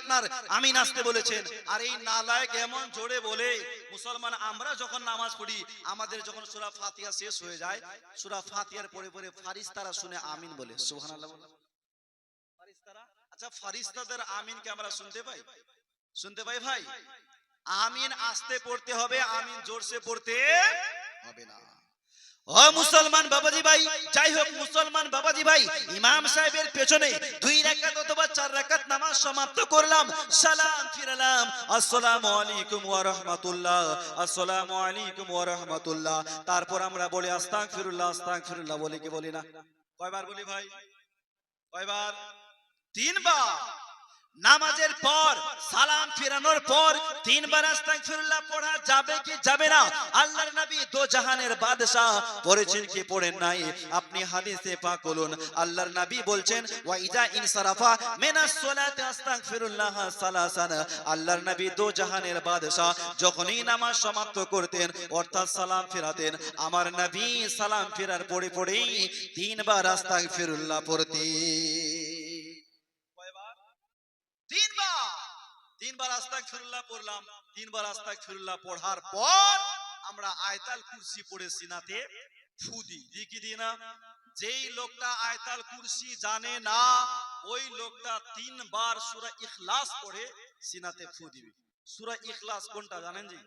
আপনার আমিন আসতে বলেছেন। আর এই নালায়েক এমন জোরে বলে, মুসলমান আমরা যখন নামাজ পড়ি, আমাদের যখন সূরা ফাতিহা শেষ হয়ে যায়, সূরা ফাতিহার পরে পরে ফারিস্তারা শুনে আমিন বলে, সুবহানাল্লাহ বলে। ফারিস্তারা, আচ্ছা ফারিস্তাদের আমিনকে আমরা শুনতে পাই? শুনতে পাই ভাই? আমিন আস্তে পড়তে হবে, আমিন জোরসে পড়তে হবে না। ও মুসলমান বাবাজি ভাই, যাই হোক মুসলমান বাবাজি ভাই, ইমাম সাহেবের পেছনে 2 রাকাত অথবা 4 রাকাত নামাজ সমাপ্ত করলাম, সালাম ফিরালাম, আসসালামু আলাইকুম ওয়া রাহমাতুল্লাহ, আসসালামু আলাইকুম ওয়া রাহমাতুল্লাহ। তারপর আমরা বলি আস্তাগফিরুল্লাহ, আস্তাগফিরুল্লাহ, বলি কি বলি না? কয়বার বলি ভাই? কয়বার? 3 বার। নামাজের পর সালাম ফিরানোর পর 3 বার আস্তাগফিরুল্লাহ পড়া যাবে কি যাবে না? আল্লাহর নবী দো জাহানের বাদশা পড়েছেন কি পড়েন নাই? আপনি হাদিসে পাক বলুন, আল্লাহর নবী বলছেন ওয়া ইজা ইনসারাফা মিনাস সালাতি আস্তাগফিরুল্লাহ সালাসান। আল্লাহর নবী দো জাহানের বাদশা যখনই নামাজ সমাপ্ত করতেন অর্থাৎ সালাম ফিরাতেন, আমার নবী সালাম ফেরার পরে পরেই 3 বার আস্তাগফিরুল্লাহ পড়তেন। 3 বার আস্তাগফিরুল্লাহ পড়লাম। 3 বার আস্তাগফিরুল্লাহ পড়ার পর আমরা আয়াতুল কুরসি পড়ে সিনাতে ফু দিই। কি দিই না? যেই লোকটা আয়াতুল কুরসি জানে না, ওই লোকটা 3 বার সূরা ইখলাস পড়ে সিনাতে ফু দিবে। সূরা ইখলাস কোনটা জানেন জি?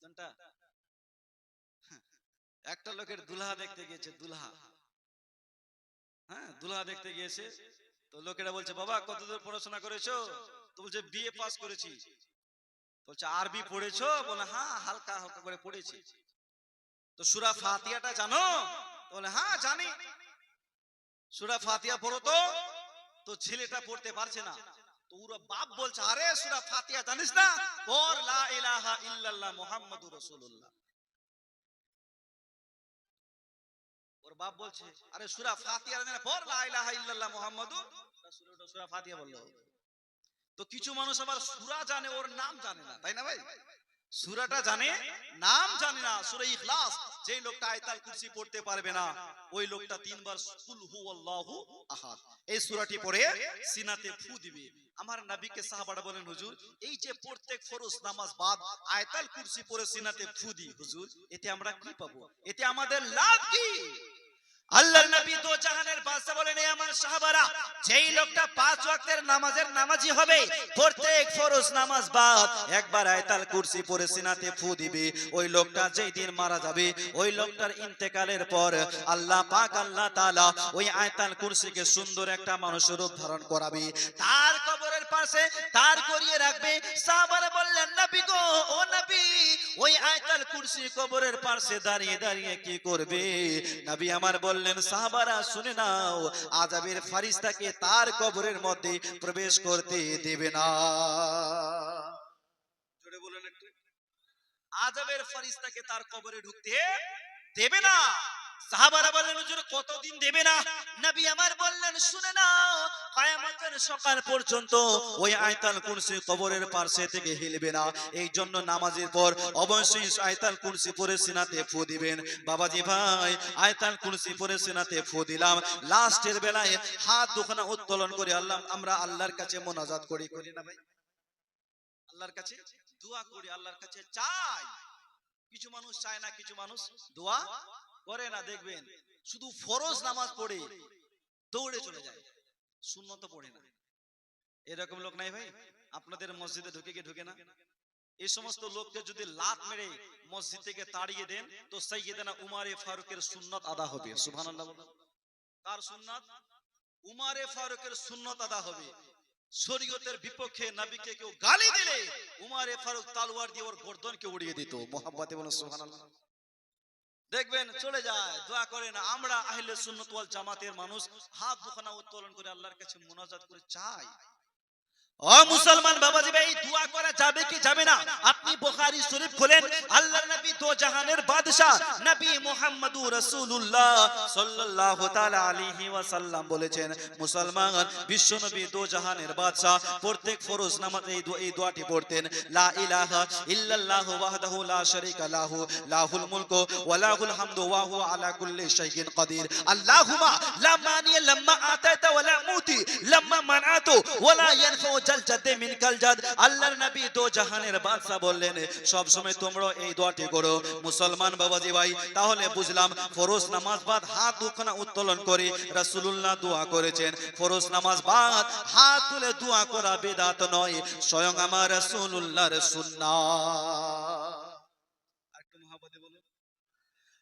কোনটা? একটা লোকের দুলহা দেখতে গিয়েছে, দুলহা, হ্যাঁ দুলহা দেখতে গিয়েছে। তো লোকেরা বলছে, বাবা কতদূর পড়াশোনা করেছো? তো বলছে বিএ পাস করেছি। বলছে আরবি পড়েছো? বলে হ্যাঁ হালকা হালকা করে পড়েছি। তো সূরা ফাতিহাটা জানো? বলে হ্যাঁ জানি। সূরা ফাতিহা পড়ো তো। তো ছেলেটা পড়তে পারছে না। তো ওর বাপ বলছে, আরে সূরা ফাতিহা জানিস না? পড় লা ইলাহা ইল্লাল্লাহ মুহাম্মাদুর রাসূলুল্লাহ। ওর বাপ বলছে, আরে সূরা ফাতিহা জানে না, পড় লা ইলাহা ইল্লাল্লাহ মুহাম্মাদুর রাসূলুল্লাহ। সূরা ফাতিহা বলল। তো কিছু মানুষ আবার সূরা জানে, ওর নাম জানে না, তাই না ভাই? সূরাটা জানে, নাম জানে না। সূরা ইখলাস যেই লোকটা আয়াতুল কুরসি পড়তে পারবে না, ওই লোকটা 3 বার কুল হুয়াল্লাহু আহাদ এই সূরাটি পড়ে সিনাতে ফু দিবে। আমার নবীকে সাহাবারা বলেন, হুজুর এই যে প্রত্যেক ফরজ নামাজ বাদ আয়াতুল কুরসি পড়ে সিনাতে ফু দিই, হুজুর এতে আমরা কি পাবো? এতে আমাদের লাভ কি? আল্লাহর নবী দো জাহানের বাদশা বলেন, এই আমার সাহাবারা, যেই লোকটা 5 ওয়াক্তের নামাজের নামাজি হবে, প্রত্যেক ফরজ নামাজ বাদ একবার আয়াতুল কুরসি পড়ে সিনাতে ফু দিবে, ওই লোকটা যেই দিন মারা যাবে, ওই লোকটার ইন্তেকালের পর আল্লাহ পাক আল্লাহ তাআলা ওই আয়াতুল কুরসিকে সুন্দর একটা মানুষের রূপ ধারণ করাবে, তার কবরের পাশে তার করিয়ে রাখবে। সাহাবারা বললেন, নবী গো, ও নবী, ওই আয়াতুল কুরসি কবরের পাশে দাঁড়িয়ে দাঁড়িয়ে কি করবে? নবী আমার বললেন, সাহাবারা শুনে নাও, আযাবের ফেরেশতাকে তার কবরের মধ্যে প্রবেশ করতে দেবে না। জোরে বলেন একটু। আযাবের ফেরেশতাকে তার কবরে ঢুকতে দেবে না। সাহাবারা বলেন, হুজুর কতদিন দেবে না? নবী আমার বললেন, শুনে নাও, কিয়ামতের সকাল পর্যন্ত ওই আয়াতুল কুরসি কবরের পাশে থেকে হিলবে না। এই জন্য নামাজের পর অবশ্যই আয়াতুল কুরসি পড়ে সিনাতে ফু দিবেন। বাবাজি ভাই, আয়াতুল কুরসি পড়ে সিনাতে ফু দিলাম, লাস্টের বেলায় হাত দুখানা উত্তোলন করে আমরা আল্লাহর কাছে মোনাজাত করি না ভাই? আল্লাহর কাছে দোয়া করি, আল্লাহর কাছে চাই। কিছু মানুষ চায় না, কিছু মানুষ দোয়া করে না। দেখবেন শুধু ফরজ নামাজ পড়ে দৌড়ে চলে যায়, সুন্নত পড়ে না। এরকম লোক নাই ভাই? আপনাদের মসজিদে ঢুকে না? এই সমস্ত লোককে যদি লাত মেরে মসজিদ থেকে তাড়িয়ে দেন, তো সাইয়েদনা উমারে ফারুকের সুন্নত আদা হবে। সুবহানাল্লাহ। কার সুন্নত? উমারে ফারুকের সুন্নত আদা হবে। শরীয়তের বিপক্ষে নবীকে কেউ গালি দিলে উমারে ফারুক তলোয়ার দিয়ে ওর গর্দনকে উড়িয়ে দিত। মুহাব্বতে বলুন সুবহানাল্লাহ। দেখবেন চলে যায়, দোয়া করে না। আমরা আহলে সুন্নাত ওয়াল জামাতের মানুষ হাত দুখানা উত্তোলন করে আল্লাহর কাছে মুনাজাত করে চাই। ও মুসলমান বাবাজি ভাই, দোয়া করা যাবে কি যাবে না? আপনি বুখারী শরীফ খুলেন, আল্লাহর নবী দো জাহানের বাদশা নবী মুহাম্মদুর রাসূলুল্লাহ সাল্লাল্লাহু তাআলা আলাইহি ওয়াসাল্লাম বলেছেন, মুসলমান বিশ্ব নবী দো জাহানের বাদশা প্রত্যেক ফরজ নামাজে এই দোয়াটি পড়তেন, লা ইলাহা ইল্লাল্লাহু ওয়াহদাহু লা শারীকা লাহু লাহুল মুলকু ওয়া লাহুল হামদু ওয়া হুয়া আলা কুল্লি শাইইন কাদির। আল্লাহুম্মা লা মানিয়া লাম্মা আতাইতা ওয়া লা মুতি লাম্মা মানাতু ওয়া লা ইয়ানফাউ জালজাতে মিনকাল জাদ। আল্লাহর নবী দো জাহানের বাদশা বললেন সব সময় তোমরা এই দোয়াটি করো। মুসলমান বাবাজি ভাই, তাহলে বুঝলাম ফরজ নামাজ বাদ হাত দুখানা উত্তোলন করে রাসূলুল্লাহ দোয়া করেছেন। ফরজ নামাজ বাদ হাত তুলে দোয়া করা বিদআত নয়, স্বয়ং আমার রাসূলুল্লাহর সুন্নাহ। একটু মহব্বতে বলুন।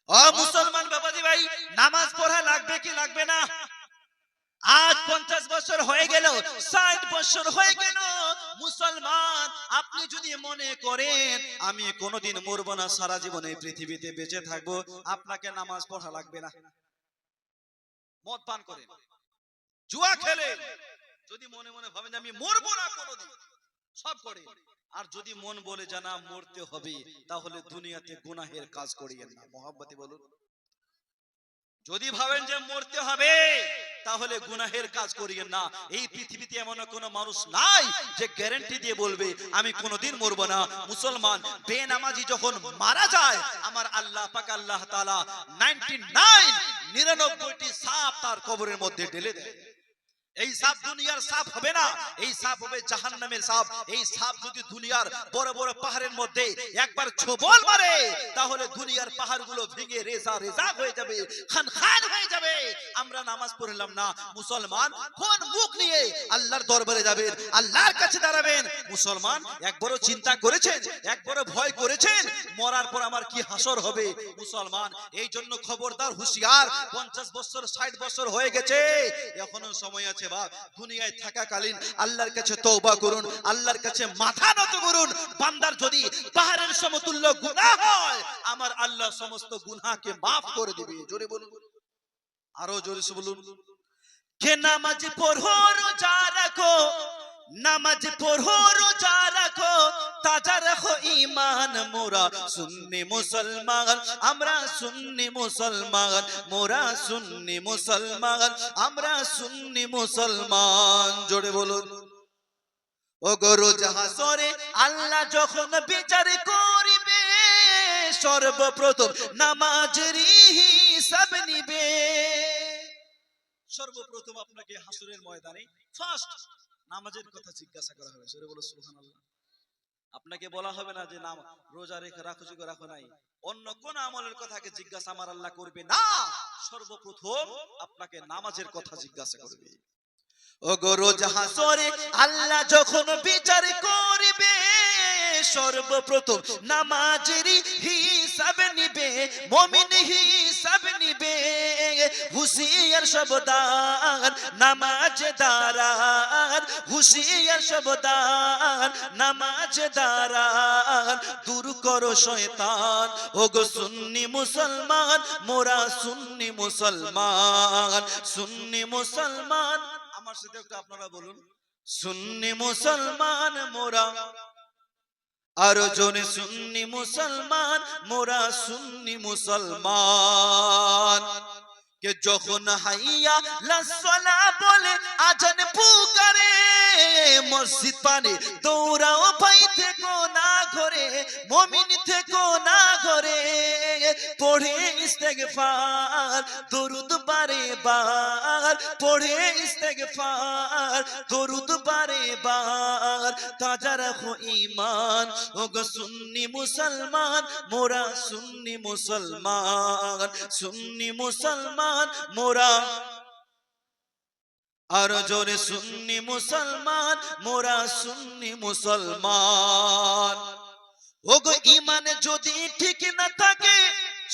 ও মুসলমান বাবাজি ভাই, নামাজ পড়া লাগবে কি লাগবে না? আজ 50 বছর হয়ে গেল, 60 বছর হয়ে গেল, মুসলমান আপনি যদি মনে করেন আমি কোনোদিন মরবো না, সারা জীবন এই পৃথিবীতে বেঁচে থাকবো, আপনাকে নামাজ পড়া লাগবে না। মদ পান করেন, জুয়া খেলেন, যদি মনে মনে ভাবেন যে আমি মরবো না কোনোদিন, সব করে, আর যদি মন বলে জানা মরতে হবে, তাহলে দুনিয়াতে গুনাহের কাজ করিয়েন না। মহব্বতে বলুন। যদি ভাবেন যে মরতে হবে, তাহলে গুনাহের কাজ করিয়েন না। এই পৃথিবীতে এমন কোনো মানুষ নাই যে গ্যারান্টি দিয়ে বলবে আমি কোনোদিন মরবো না। মুসলমান বেনামাজি যখন মারা যায়, আমার আল্লাহ পাক আল্লাহ তাআলা 99টি সাপ তার কবরের মধ্যে ঢেলে দেয়। এই সাপ দুনিয়ার সাপ হবে না, এই সাপ হবে জাহান্নামের সাপ। এই সাপ যদি দুনিয়ার বড় বড় পাহাড়ের মধ্যে একবার ছোবল মারে, তাহলে দুনিয়ার পাহাড়গুলো ভেঙে রেজা রেজা হয়ে যাবে, খান খান হয়ে যাবে। আমরা নামাজ পড়লাম না, মুসলমান কোন মুখ নিয়ে আল্লাহর দরবারে যাবেন, আল্লাহর কাছে দাঁড়াবেন? মুসলমান একবারও চিন্তা করেছেন, একবারও ভয় করেছেন মরার পর আমার কি হাসর হবে? মুসলমান এই জন্য খবরদার, হুঁশিয়ার। 50 বছর 60 বছর হয়ে গেছে, এখনো সময় আছে। দুনিয়ায় থাকাকালীন আল্লাহর কাছে তওবা করুন, আল্লাহর কাছে মাথা নত করুন। বান্দার যদি পাহাড়ের সমতুল্য গুনাহ হয়, আমার আল্লাহ সমস্ত গুনাহকে maaf করে দিবে। জোরে বলুন, আরো জোরে বলুন। কে নামাজ পড়ো রোজা রাখো, নামাজ পড়ো রোজা রাখো, তাজা রাখো ঈমান। মোরা সুন্নি মুসলমান, আমরা সুন্নি মুসলমান, মোরা সুন্নি মুসলমান, আমরা সুন্নি মুসলমান। জোরে বলুন। ও গো রোজা হাসরে আল্লাহ যখন বিচার করিবে, সর্বপ্রথম নামাজের হিসাব নিবে। সর্বপ্রথম আপনাকে হাসরের ময়দানে ফার্স্ট নামাজের কথা জিজ্ঞাসা করা হবে। জোরে বলো সুবহানাল্লাহ। আপনাকে বলা হবে না যে নাম রোজা রেখে রাখো কি রাখো নাই, অন্য কোন আমলের কথাকে জিজ্ঞাসা আমার আল্লাহ করবে না। সর্বপ্রথম আপনাকে নামাজের কথা জিজ্ঞাসা করবে। ও গো রোজা হাসরে আল্লাহ যখন বিচার করবে, সর্বপ্রথম নামাজের হিসাব নিবে, মুমিন হিসাব নিবে। হুঁশিয়ার সাবধান নামাজদার, হুঁশিয়ার সাবধান নামাজদার, দূর করো শয়তান। ও গো সুন্নি মুসলমান, মোরা সুন্নি মুসলমান, সুন্নি মুসলমান। আমার সাথে একটু আপনারা বলুন, সুন্নি মুসলমান মোরা। আরো জোরে সুন্নি মুসলমান, মোরা সুন্নি মুসলমান। কে যখন হাইয়া লাসসালা বলে আজান পুকারে, মসজিদ পানে দৌড়াও ভাই, থেকো না ঘরে, মুমিন থেকো না ঘরে। পড়ে ইস্তেগফার দরুদ বারে বার, পড়ে ইস্তেগফার দরুদ বারে বার, তাজা রাখো ঈমান। ও গো সুন্নি মুসলমান, মোরা সুন্নি মুসলমান, সুন্নি মুসলমান মোরা। আরো জোরে সুন্নি মুসলমান, মোরা সুন্নি মুসলমান। ও গো ঈমান যদি ঠিক না থাকে,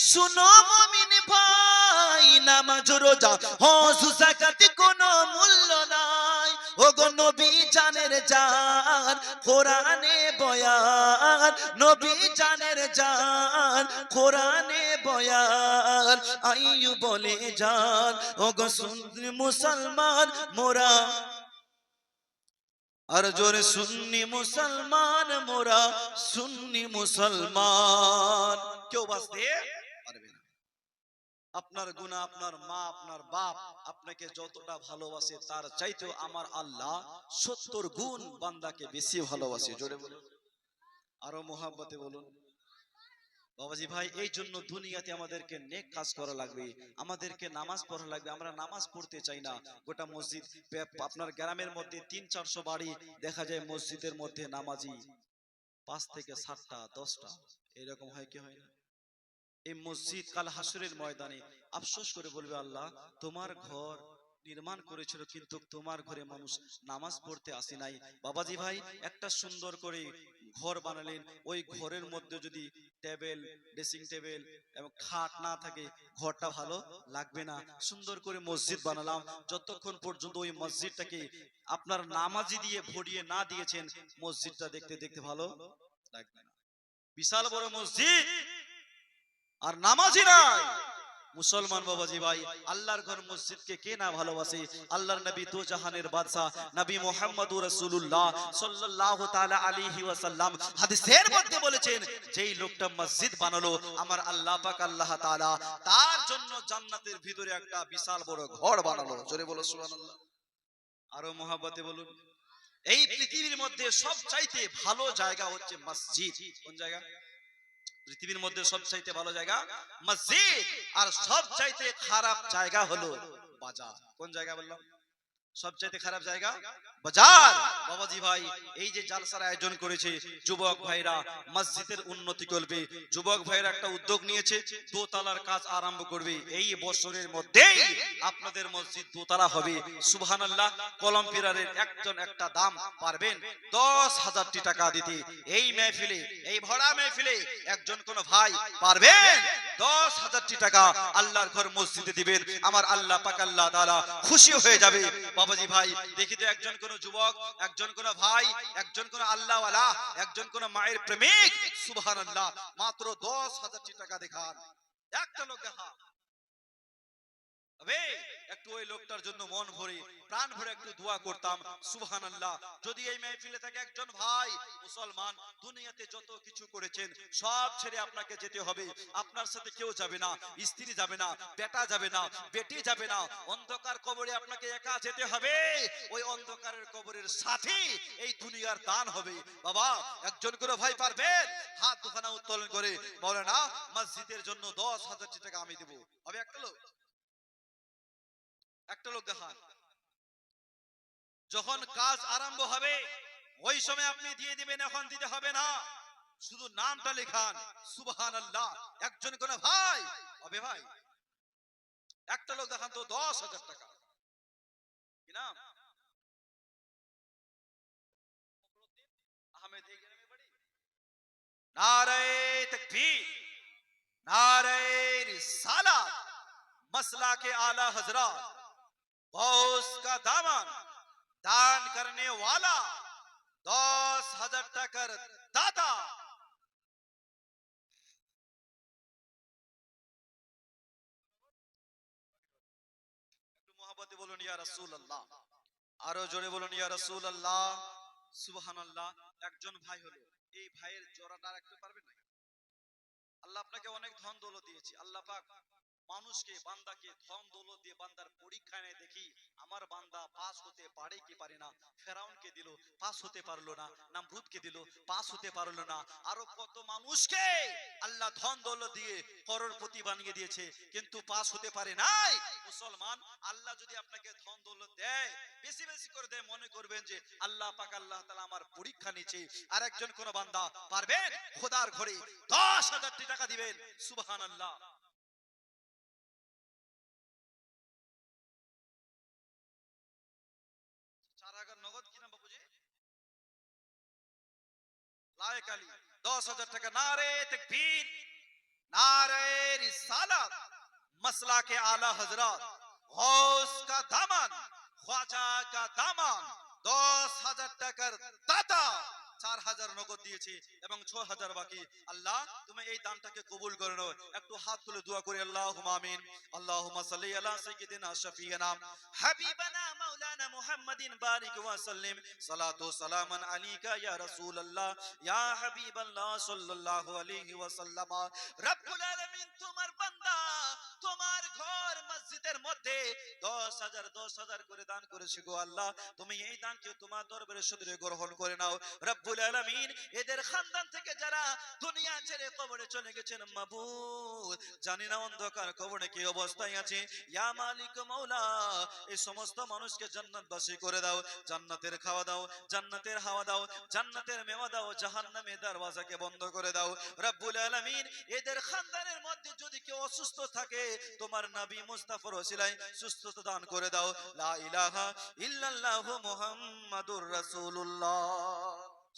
শুনো মুমিন ভাই, নামাজ রোজা হজ যাকাত কোনো মূল্য নাই। ও গো নবী জানের জান, কোরআনে বয়ান, নবী জানের জান, কোরআনে বয়ান। আইয়ু বলে জান, ও গো সুন্নি মুসলমান মোরা। আর জোরে সুন্নি মুসলমান মোরা, সুন্নি মুসলমান। কেউ বাঁচতে পারবে না। আপনার গুনাহ, আপনার মা, আপনার বাপ আপনাকে যতটা ভালোবাসে, তার চাইতেও আমার আল্লাহ 70 গুণ বান্দাকে বেশি ভালোবাসে। জোরে বলুন, আরো মহব্বতে বলুন। বাবাজি ভাই, এই জন্য দুনিয়াতে আমাদেরকে নেক কাজ করা লাগবে, আমাদেরকে নামাজ পড়া লাগবে। আমরা নামাজ পড়তে চাই না। গোটা মসজিদ, আপনার গ্রামের মধ্যে 300-400 বাড়ি দেখা যায়, মসজিদের মধ্যে নামাজি 5 থেকে 7টা 10টা, এরকম হয় কি হয় না? এই মসজিদ কাল হাসরের ময়দানে আফসোস করে বলবে, আল্লাহ তোমার ঘর নির্মাণ করেছিল, কিন্তু তোমার ঘরে মানুষ নামাজ পড়তে আসে নাই। বাবাজি ভাই, একটা সুন্দর করে ঘর বানালেন, ওই ঘরের মধ্যে যদি টেবিল, ড্রেসিং টেবিল এবং খাট না থাকে, ঘরটা ভালো লাগবে না। সুন্দর করে মসজিদ বানালাম, যতক্ষণ পর্যন্ত ওই মসজিদটাকে আপনার নামাজি দিয়ে ভরিয়ে না দিয়েছেন, মসজিদটা দেখতে দেখতে ভালো লাগবে না। বিশাল বড় মসজিদ আর নামাজি নাই। মুসলমান বাবাজি ভাই, আল্লাহর ঘর মসজিদকে কে না ভালোবাসে? আল্লাহর নবী দো জাহানের বাদশা নবী মুহাম্মদুর রাসূলুল্লাহ সাল্লাল্লাহু তাআলা আলাইহি ওয়াসাল্লাম হাদিসের মধ্যে বলেছেন, যেই লোকটা মসজিদ বানালো আমার আল্লাহ পাক আল্লাহ তাআলা তার জন্য জান্নাতের ভিতরে একটা বিশাল বড় ঘর বানালো। জোরে বলো সুবহানাল্লাহ। আরো মহব্বতে বলুন। এই পৃথিবীর মধ্যে সবচাইতে ভালো জায়গা হচ্ছে মসজিদ। কোন জায়গা? পৃথিবীর মধ্যে সবচাইতে ভালো জায়গা মসজিদ, আর সবচাইতে খারাপ জায়গা হলো বাজার। কোন জায়গা বললাম? সবচাইতে খারাপ জায়গা বাজার। বাবাজি ভাই, এই যে জালসার আয়োজন করেছে যুবক ভাইরা মসজিদের উন্নতি করবে, যুবক ভাইরা একটা উদ্যোগ নিয়েছে, দোতলার কাজ আরম্ভ করবে। এই বছরের মধ্যেই আপনাদের মসজিদ দোতলা হবে। সুবহানাল্লাহ। কলম পিরারের একজন একটা দাম পারবেন 10,000 টাকা দিতে। এই মেহফিলে, এই ভরা মেহফিলে একজন কোন ভাই পারবেন 10,000 টাকা আল্লাহর ঘর মসজিদে দিবেন, আমার আল্লাহ পাক আল্লাহ তাআলা খুশি হয়ে যাবে। বাবাজি ভাই, দেখি তো একজন কোন যুবক, একজন কোন ভাই, একজন কোন আল্লাহওয়ালা, একজন কোন মায়ের প্রেমিক সুবহানাল্লাহ মাত্র 10,000 টাকা দেখান। একটা লোক দেখা তবে একটু ওই লোকটার জন্য মন ভরে প্রাণ ভরে একটু দোয়া করতাম। সুবহানাল্লাহ। যদি এই মেহফিলে থাকে একজন ভাই মুসলমান, দুনিয়াতে যত কিছু করেছেন সব ছেড়ে আপনাকে যেতে হবে। আপনার সাথে কেউ যাবে না, স্ত্রী যাবে না, বেটা যাবে না, বেটি যাবে না। অন্ধকার কবরে আপনাকে একা যেতে হবে। ওই অন্ধকারের কবরের সাথে এই দুনিয়ার দান হবে। বাবা, একজন করে ভাই পারবেন? হাত দুখানা উত্তোলন করে বলে না, মসজিদের জন্য 10,000 টাকা আমি দেব। হবে একটা লোক? একটা লোক দেখান। যখন কাজ আরম্ভ হবে ওই সময় আপনি দিয়ে দিবেন, এখন দিতে হবে না, শুধু নামটা লেখান। সুবহানাল্লাহ। একজন কোন ভাই হবে? ভাই একটা লোক দেখান তো 10,000 টাকা। কি নাম? আহমেদ। এই গ্রামে বাড়ি? নারে তাকবীর, নারে রিসালাত, मसला के आला हजरत, गौस का दामन, दान करने वाला, 10,000 টাকার দাতা। একটু মহব্বতে বলুন ইয়া রাসূলুল্লাহ। আরো জোরে বলুন ইয়া রাসূলুল্লাহ। সুবহানাল্লাহ। একজন ভাই হলো, এই ভাইয়ের জোড়াটা রাখতে পারবেন না? আল্লাহ আপনাকে অনেক ধন দৌলত দিয়েছে। আল্লাহ পাক মানুষকে, বান্দাকে ধন দৌলত দিয়ে বান্দার পরীক্ষা নেয়, দেখি আমার বান্দা পাস হতে পারে কি পারে না। ফেরাউনকে দিল, পাস হতে পারলো না। নামরুদকে দিল, পাস হতে পারলো না। আরো কত মানুষকে আল্লাহ ধন দৌলত দিয়ে করোড়পতি বানিয়ে দিয়েছে, কিন্তু পাস হতে পারে নাই। মুসলমান, আল্লাহ যদি আপনাকে ধন দৌলত দেয়, বেশি বেশি করে দেয়, মনে করবেন যে আল্লাহ পাক আল্লাহ তাআলা আমার পরীক্ষা নিচ্ছে। আর একজন কোন বান্দা পারবেন খোদার ঘরে 10,000 টাকা দিবেন। সুবহানাল্লাহ। 4,000 নগদ কি নাম বাবুজি? লায়েক আলী। 10,000 টাকা। নারে তাকবীর, নারে রিসালাত, मसला के आला हजरत, गौस का दामन, ख्वाजा का दामन, 10,000 টাকার দাতা 4,000 নগদ দিয়েছে এবং 6,000 বাকি। আল্লাহ তুমি এই দানটাকে কবুল করে নাও। একটু হাত তুলে দোয়া করি, আল্লাহুম্মা আমিন। আল্লাহুম্মা সাল্লি আলা সাইয়্যিদিনা শাফিয়ানা হাবিবানা মাওলানা মুহাম্মাদিন বারিক ওয়া সাল্লিম সালাতু সালামান আলাইকা ইয়া রাসূলুল্লাহ ইয়া হাবিবাল্লাহ সাল্লাল্লাহু আলাইহি ওয়াসাল্লাম। রব্বুল আলামিন তোমার বান্দা তোমার ঘর মসজিদের মধ্যে 10,000 করে দান করেছে গো আল্লাহ, তুমি এই দানকে তোমার দরবারে শুধরে গ্রহণ করে নাও রব্বুল আলামিন। এদের খানদান থেকে যারা দুনিয়া ছেড়ে কবরে চলে গেছেন মাবুদ, জানি না অন্ধকার কবরে কি অবস্থায় আছে, ইয়া মালিক মাওলা এই সমস্ত মানুষকে জান্নাতবাসী করে দাও, জান্নাতের খাওয়া দাও, জান্নাতের হাওয়া দাও, জান্নাতের মেওয়া দাও, জাহান্নামের দরওয়াজাকে বন্ধ করে দাও রব্বুল আলামিন। এদের খানদানের মধ্যে যদি কেউ অসুস্থ থাকে তোমার নবী মুস্তাফার ওসিলায় সুস্থতা দান করে দাও। লা ইলাহা ইল্লাল্লাহু মুহাম্মাদুর রাসূলুল্লাহ।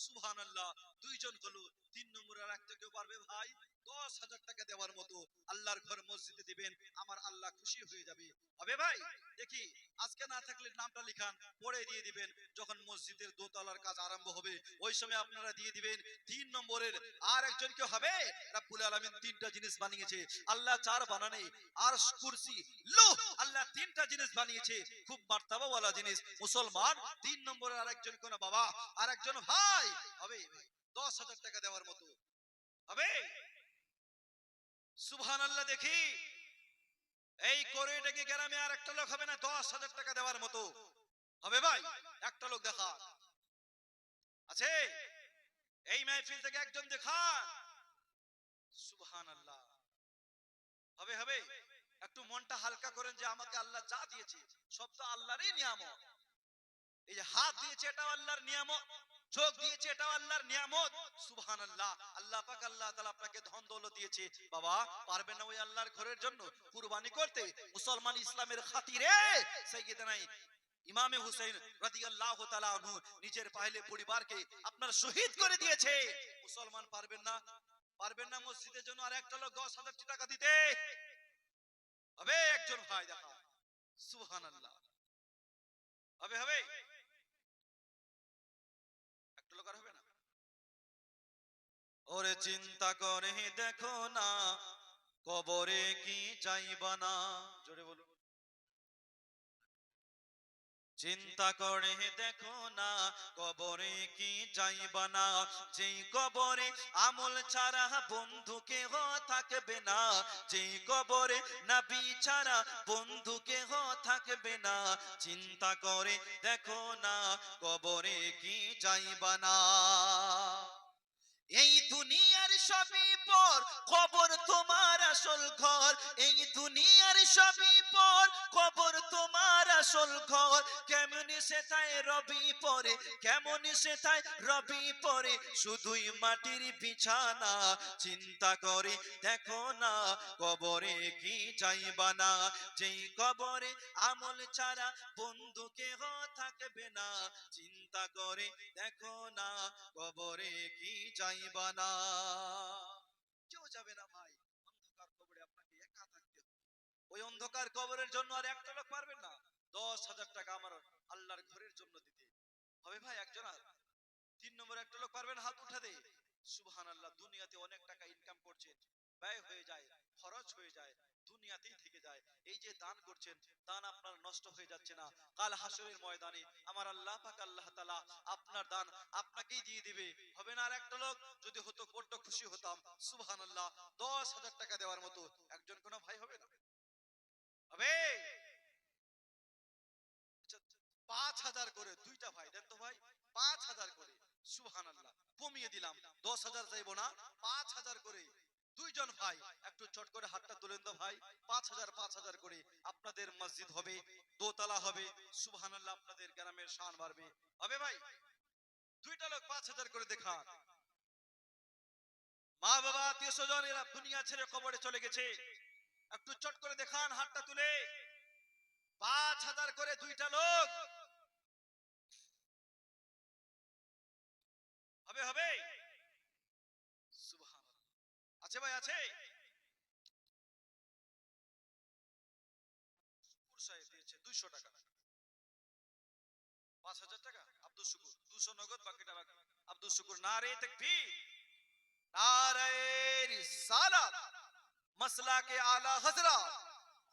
সুবহানাল্লাহ। দুইজন হলো, তিন নম্বর আর একটা কেউ পারবে ভাই? 10,000 টাকা দেওয়ার মতো আল্লাহর ঘর মসজিদে দিবেন, আমার আল্লাহ খুশি হয়ে যাবে। হবে ভাই? দেখি আজকে না থাকলে নামটা লিখান, পরে দিয়ে দিবেন যখন মসজিদের দোতলার কাজ আরম্ভ হবে ওই সময় আপনারা দিয়ে দিবেন। 3 নম্বরের আর একজন কেউ হবে? রব্বুল আলামিন তিনটা জিনিস বানিয়েছে, আল্লাহ চার বানানে আরশ কুরসি লৌহ, আল্লাহ তিনটা জিনিস বানিয়েছে, খুব মার্তাবাওয়ালা জিনিস। মুসলমান 3 নম্বরের আরেকজন কোন বাবা আরেকজন ভাই হবে? 10,000 টাকা দেওয়ার মতো হবে? সুবহানাল্লাহ। দেখি এই করিডোরে গ্রামে আর একটা লোক হবে না 10,000 টাকা দেওয়ার মতো? হবে ভাই? একটা লোক দেখা আছে? এই মাহফিল থেকে একজন দেখান। সুবহানাল্লাহ। হবে হবে? একটু মনটা হালকা করেন যে আমাকে আল্লাহ যা দিয়েছে সব তো আল্লাহরই নিয়ামত। এই যে হাত দিয়েছে এটাও আল্লাহর নিয়ামত, চোখ দিয়েছে এটাও আল্লাহর নিয়ামত। সুবহানাল্লাহ। আল্লাহ পাক আল্লাহ তাআলা আপনাকে ধন দৌলত দিয়েছে, বাবা পারবেন না ওই আল্লাহর ঘরের জন্য কুরবানি করতে? মুসলমান ইসলামের খাতিরে সাইয়্যিদানা ইমামে হুসাইন রাদিয়াল্লাহু তাআলা আনহু নিজের পাহলে পরিবারকে আপনার শহীদ করে দিয়েছে। মুসলমান পারবেন না? পারবেন না মসজিদের জন্য আর একটা লোক 10,000 টাকা দিতে? হবে একজন ভাই দেখা? সুবহানাল্লাহ। হবে হবে? একটা লোক আর হবে না? ওরে চিন্তা করে দেখো না কবরে কি চাইবা না, জোরে বলুন। চিন্তা করে দেখো না কবরে কি চাইবা না, যেই কবরে আমল ছাড়া বন্ধু কেহ থাকবে না, যেই কবরে নবী ছাড়া বন্ধু কেহ থাকবে না। চিন্তা করে দেখো না কবরে কি চাইবা না। এই দুনিয়ার সবই পর, কবর তোমার আসল ঘর। এই দুনিয়ার সবই পর, কবর তোমার আসল ঘর। কেমন সেথায় রবি পরে, কেমন সেথায় রবি পরে, শুধুই মাটির বিছানা। চিন্তা করে দেখো না কবরে কি চাইবা না, যেই কবরে আমল ছাড়া বন্ধু কেহ থাকবে না। চিন্তা করে দেখো না কবরে কি চাইবা না। কেউ যাবে না ভাই, অন্ধকার কবরে আপনাকে একা থাকতে হবে। ওই অন্ধকার কবরের জন্য আর একটা লোক পারবেন না 10,000 টাকা আমার আল্লাহর ঘরের জন্য দিতে? হবে ভাই একজন আর? 3 নম্বর একটা লোক পারবেন? হাত উঠা দে। সুবহানাল্লাহ। দুনিয়াতে অনেক টাকা ইনকাম করছেন, ব্যয় হয়ে যায়, খরচ হয়ে যায়, দুনিয়াতেই থেকে যায়। এই যে দান করছেন, দান আপনার নষ্ট হয়ে যাচ্ছে না? কাল হাসরের ময়দানে আমার আল্লাহ পাক আল্লাহ তাআলা আপনার দান আপনাকেই দিয়ে দিবে। হবে না আর একটা লোক? যদি হতো বড্ড খুশি হতাম। সুবহানাল্লাহ। 10,000 টাকা দেওয়ার মতো একজন কোন ভাই হবে না? হবে? আচ্ছা, 5,000 করে দুইটা ভাই দেন তো ভাই, 5,000 করে। সুবহানাল্লাহ। কমিয়ে দিলাম, 10,000 চাইবো না, 5,000 করে দুইজন ভাই। একটু চট করে হাতটা তুলেন তো ভাই। 5,000 5,000 করে আপনাদের মসজিদ হবে, দোতলা হবে। সুবহানাল্লাহ। আপনাদের গ্রামের শান বাড়বে। হবে ভাই? দুইটা লোক 5,000 করে দেখান। মা বাবা আত্মীয় স্বজন এরা দুনিয়া ছেড়ে কবরে চলে গেছে, একটু চট করে দেখান হাতটা তুলে। 5,000 করে দুইটা লোক। হবে হবে? সুবহানাল্লাহ। আছে ভাই আছে? শুকুর সাহেব দিয়েছে 200 টাকা। 5,000 টাকা আব্দুল শুকুর, 200 নগদ, বাকিটা বাকি। আব্দুল শুকুর নারে তাকবীর, নারে রিসালাত, मसला के आला हजरत,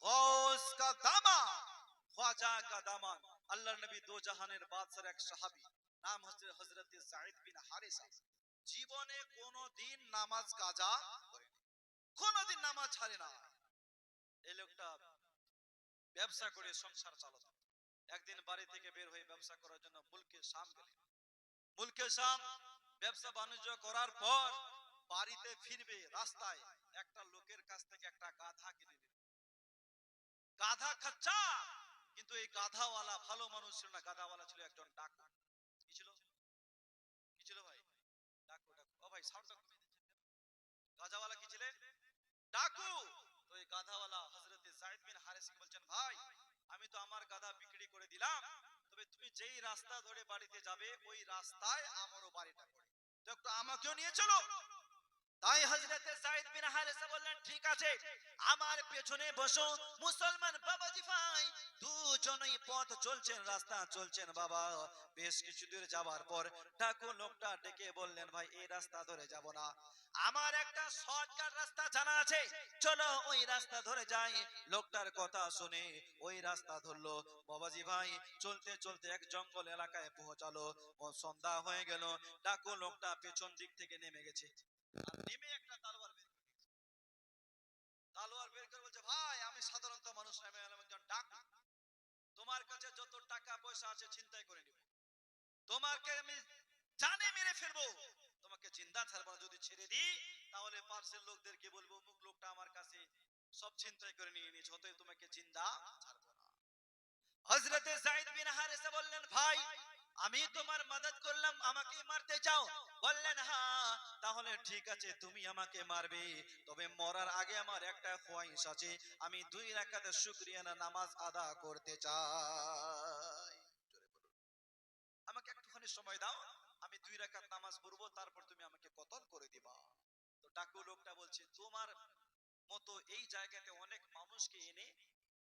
गौस का दामन, ख्वाजा का दामन। আল্লাহর নবী দো জাহানের বাদশার এক সাহাবী, নাম হচ্ছে হযরত যায়েদ বিন হারেসা। জীবনে কোনোদিন নামাজ কাজা করেনি, কোনোদিন নামাজ ছাড়ে না। এই লোকটা ব্যবসা করে সংসার চালাতো। একদিন বাড়ি থেকে বের হয়ে ব্যবসা করার জন্য মুলকে শাম গেলেন। মুলকে শাম ব্যবসা বাণিজ্য করার পর বাড়িতে ফিরবে, রাস্তায় একটা লোকের কাছ থেকে একটা গাধা কিনে নিল। গাধা খাচ্চা, কিন্তু এই গাধাওয়ালা ভালো মানুষ ছিল না, গাধাওয়ালা ছিল একজন ডাকু। কি ছিল, কি ছিল ভাই? ডাকু। ডাকু, ও ভাই সাউন্ডটা কমিয়ে দিচ্ছেন কেন? গাধাওয়ালা কি ছিলেন? ডাকু। তো এই গাধাওয়ালা হযরত যায়েদ বিন হারেসা বলছেন, ভাই আমি তো আমার গাধা বিক্রি করে দিলাম, তবে তুমি যেই রাস্তা ধরে বাড়িতে যাবে ওই রাস্তায় আমারও বাড়িটা পড়ে, তো একটু আমাকেও নিয়ে চলো। তাই হযরতে যায়েদ বিন হারেসা বললেন, ঠিক আছে আমার পেছনে বসো। মুসলমান বাবাজি ভাই দুজনেই পথ চলছেন, রাস্তা চলছেন বাবা। বেশ কিছু দূর যাওয়ার পর ডাকু লোকটা ডেকে বললেন, ভাই এই রাস্তা ধরে যাব না, আমার একটা শর্টকাট রাস্তা জানা আছে, চলো ওই রাস্তা ধরে যাই। লোকটার কথা শুনে ওই রাস্তা ধরলো। বাবাজি ভাই চলতে চলতে এক জঙ্গল এলাকায় পৌঁছালো। ও সন্ধ্যা হয়ে গেল। ডাকু লোকটা পেছন দিক থেকে নেমে গেছে, আর নেমে একটা তালোয়ার বের করে দিয়েছে। তালোয়ার বের করে বলছে, ভাই আমি সাধারণত মানুষ নয়, আমি হলাম একজন ডাকু, তোমার কাছে যত টাকা পয়সা আছে ছিনতাই করে নিব, তোমাকে আমি জানে মেরে ফেলবো, তোমাকে জিন্দা ছাড়বো না। যদি ছেড়ে দিই তাহলে পার্সের লোকদেরকে বলবো অমুক লোকটা আমার কাছে সব ছিনতাই করে নিয়ে নিয়েছে, অতএব তোমাকে জিন্দা ছাড়বো না। হযরতে যায়েদ বিন হারেসা বললেন, ভাই আমি তোমার মদদ করলাম, আমাকে মারতে চাও? বললেন, হ্যাঁ তাহলে ঠিক আছে তুমি আমাকে মারবে, তবে মরার আগে আমার একটা খোয়াইশ আছে, আমি 2 রাকাত শুকরিয়ানা নামাজ আদা করতে চাই। জোরে বলুন, আমাকে একটুখানি সময় দাও, আমি 2 রাকাত নামাজ পড়বো, তারপর তুমি আমাকে কতল করে দিবা। তো ডাকু লোকটা বলছে, তোমার মতো এই জায়গাতে অনেক মানুষকে এনে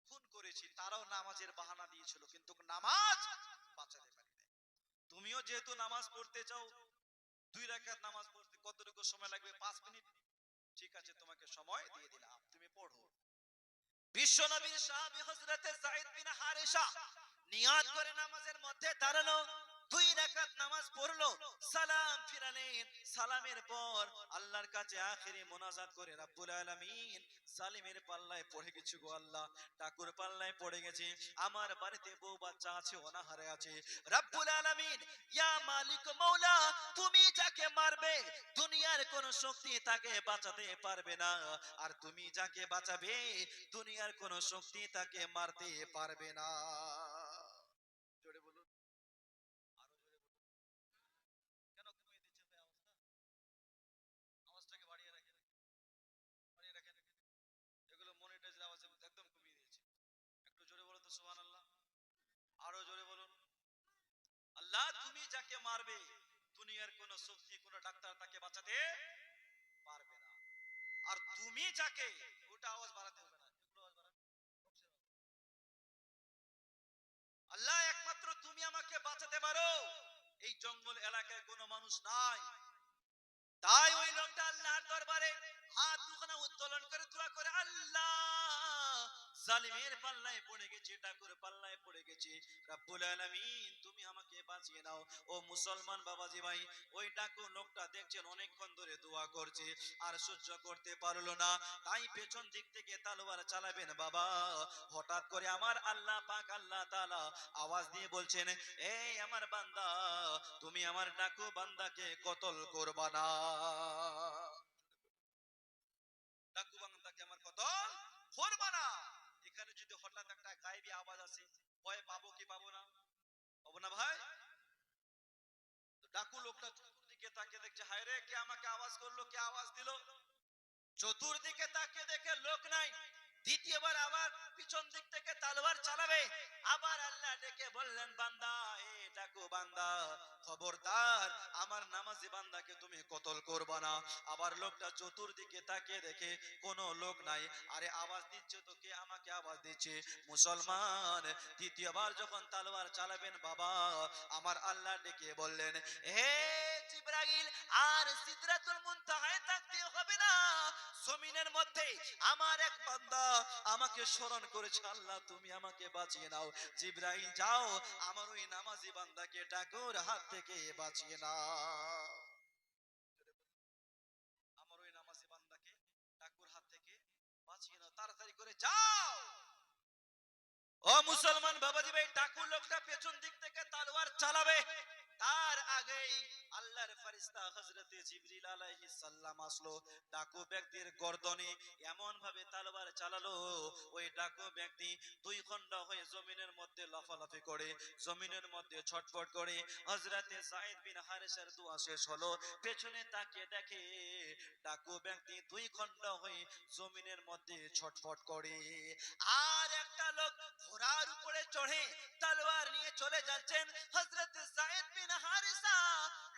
খুন করেছি, তারাও নামাজের বাহানা দিয়েছিল, কিন্তু নামাজ বাঁচাতে পারি নাই। তুমিও যেহেতু নামাজ পড়তে চাও, 2 রাকাত নামাজ পড়তে কতটুকু সময় লাগবে? 5 মিনিট। ঠিক আছে তোমাকে সময় দিয়ে দিলাম, তুমি পড়ো। বিশ্ব নবীর সাহাবী হযরতে যায়েদ বিন হারেসা নিয়ত করে নামাজের মধ্যে দাঁড়ালো, 2 রাকাত নামাজ পড়লো, সালাম ফিরালেন। সালামের পর আল্লাহর কাছে আখেরি মোনাজাত করে, রব্বুল আলামিন জালিমের পাল্লায় পড়ে গেছি গো আল্লাহ, ডাকুর পাল্লায় পড়ে গেছি, আমার বাড়িতে বউ বাচ্চা আছে, অনাহারে আছে, রব্বুল আলামিন ইয়া মালিক মাওলা তুমি যাকে মারবে দুনিয়ার কোন শক্তি তাকে বাঁচাতে পারবে না, আর তুমি যাকে বাঁচাবে দুনিয়ার কোন শক্তি তাকে মারতে পারবে না। জোরে বলুন, আরো জোরে বলুন। কেন কমিয়ে দিচ্ছেন ভাই আওয়াজটা? আওয়াজটাকে বাড়িয়ে রাখেন, বাড়িয়ে রাখেন। এগুলো মনিটাইজের আওয়াজ একদম কমিয়ে দিয়েছে। একটু জোরে বলুন তো সুবহানাল্লাহ, আরো জোরে বলুন। আল্লাহ তুমি যাকে মারবে দুনিয়ার কোন শক্তি কোন ডাক্তার তাকে বাঁচাতে পারবে না, আর তুমি যাকে, ওটা আওয়াজ বাড়াতে হবে না, এগুলো আওয়াজ বাড়ান। আল্লাহ একমাত্র তুমি আমাকে বাঁচাতে পারো, এই জঙ্গল এলাকায় কোনো মানুষ নাই। তাই ওই লোকটা আল্লাহর দরবারে হাত দুখানা উত্তোলন করে দোয়া করে, আল্লাহ জালিমের পাল্লায় পড়ে গেছে, ডাকুর পাল্লায় পড়ে গেছে, রব্বুল আলামিন তুমি আমাকে বাঁচিয়ে নাও। ও মুসলমান বাবাজি ভাই, ওই ডাকু লোকটা দেখছেন অনেকক্ষণ ধরে দোয়া করছে, আর সহ্য করতে পারলো না, তাই পেছন দিক থেকে তলোয়ার চালাবেন বাবা। হঠাৎ করে আমার আল্লাহ পাক আল্লাহ তাআলা আওয়াজ দিয়ে বলছেন, এই আমার বান্দা তুমি আমার ডাকু বান্দাকে কতল করবা না। ডাকু বান্দাকে আমার কতল করবা না। এখানে যদি হঠাৎ একটা গায়েবী আওয়াজ আসে, ভয় পাবো কি পাবো না? পাবো না ভাই? ডাকু লোকটা চতুর্দিকে তাকিয়ে দেখছে, হায় রে কে আমাকে আওয়াজ করলো, কে আওয়াজ দিল? চতুর্দিকে তাকিয়ে দেখে লোক নাই। দ্বিতীয়বার আবার পিছন দিক থেকে তলোয়ার চালাবে, আবার আল্লাহ ডেকে বললেন, বান্দা এ ডাকু বান্দা খবরদার আমার নামাজি বান্দাকে তুমি কতল করবা না। আবার লোকটা চতুর্দিকে তাকিয়ে দেখে কোনো লোক নাই, আরে আওয়াজ দিচ্ছে তো কে আমাকে আওয়াজ দিচ্ছে? মুসলমান দ্বিতীয়বার যখন তলোয়ার চালাবেন বাবা, আমার আল্লাহ ডেকে বললেন, হে জিবরাইল আর সিদরাতুল মুনতাহায় থাকতে হবে না, জমিনের মধ্যে আমার এক বান্দা আমাকে স্মরণ করেছে, আল্লাহ তুমি আমাকে বাঁচিয়ে নাও। জিবরাইল যাও আমার ওই নামাজি বান্দাকে ডাকুর হাত থেকে বাঁচিয়ে নাও। আমার ওই নামাজি বান্দাকে ডাকুর হাত থেকে বাঁচিয়ে নাও, তাড়াতাড়ি করে যাও। ও মুসলমান বাবাজি ভাই, ডাকু লোকটা পেছন দিক থেকে তলোয়ার চালাবে, তার আগেই আল্লাহর ফেরেশতা হযরতে জিবরিল আলাইহিস সালাম আসলো। ডাকু ব্যক্তির গর্দনে এমন ভাবে তলোয়ার চালালো, ওই ডাকু ব্যক্তি দুই খণ্ড হয়ে জমিনের মধ্যে লাফালাফি করে, জমিনের মধ্যে ছটফট করে। হযরতে যায়েদ বিন হারেসার দোয়া শেষ হলো, পেছনে তাকিয়ে দেখে ডাকু ব্যক্তি দুই খণ্ড হয়ে জমিনের মধ্যে ছটফট করে। আর একটা লোক ঘোড়ার উপরে চড়ে তলোয়ার নিয়ে চলে যাচ্ছেন। হযরত যায়েদ বিন হারিসা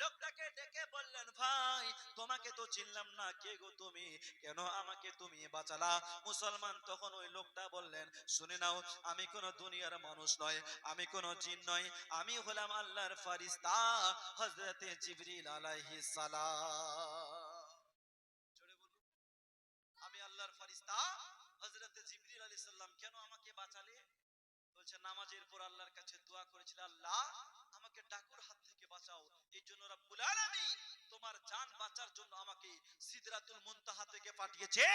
লোকটাকে ডেকে বললেন, ভাই তোমাকে তো চিনলাম না, কে গো তুমি, কেন আমাকে তুমি বাঁচালা? মুসলমান তখন ওই লোকটা বললেন, শুনে নাও, আমি কোন দুনিয়ার মানুষ নয়, আমি কোন জিন নয়, আমি হলাম আল্লাহর ফেরেশতা হযরত জিবরিল আলাইহিস সালাম। জোরে বলুন, আমি আল্লাহর ফেরেশতা হযরত জিবরিল আলাইহিস সালাম। কেন আমাকে বাঁচালে? বলছে নামাজের পর আল্লাহর কাছে দোয়া করেছিল, আল্লাহ আমাকে ডাকুর হাত থেকে বাঁচাও। এই জন্য রব্বুল আলামিন তোমার জান বাঁচার জন্য আমাকে সিদরাতুল মুনতাহা থেকে পাঠিয়েছে।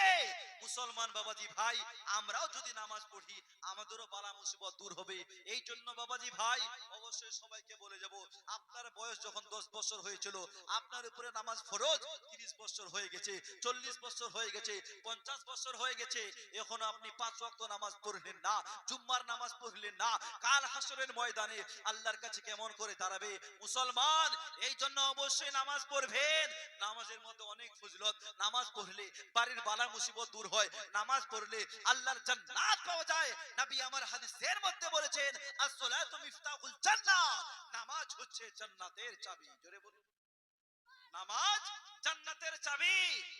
মুসলমান বাবাজি ভাই, আমরাও যদি নামাজ পড়ি আমাদেরও বালা মুসিবত দূর হবে। এই জন্য বাবাজি ভাই অবশ্যই সবাইকে বলে যাব, আপনার বয়স যখন 10 বছর হয়েছিল, আপনার উপরে নামাজ ফরজ, 30 বছর হয়ে গেছে, 40 বছর হয়ে গেছে, 50 বছর হয়ে গেছে, এখন আপনি 5 ওয়াক্ত নামাজ পড়লেন না, জুম্মার নামাজ পড়লেন না, কাল হাসরের ময়দানে আল্লাহর কাছে কেমন করে দাঁড়াবে? মুসলমান এই জন্য অবশ্যই নামাজ পড়বেন। নামাজের মধ্যে অনেক ফজিলত, নামাজ পড়লে বাড়ির বালা মুসিবত দূর হয়, নামাজ পড়লে আল্লাহর জান্নাত পাওয়া যায়। নবী আমার হাদিসের মধ্যে বলেছেন, as-salatu মিফতাহুল জান্নাহ, নামাজ হচ্ছে জান্নাতের চাবি। জোরে বলুন, নামাজ জান্নাতের চাবি।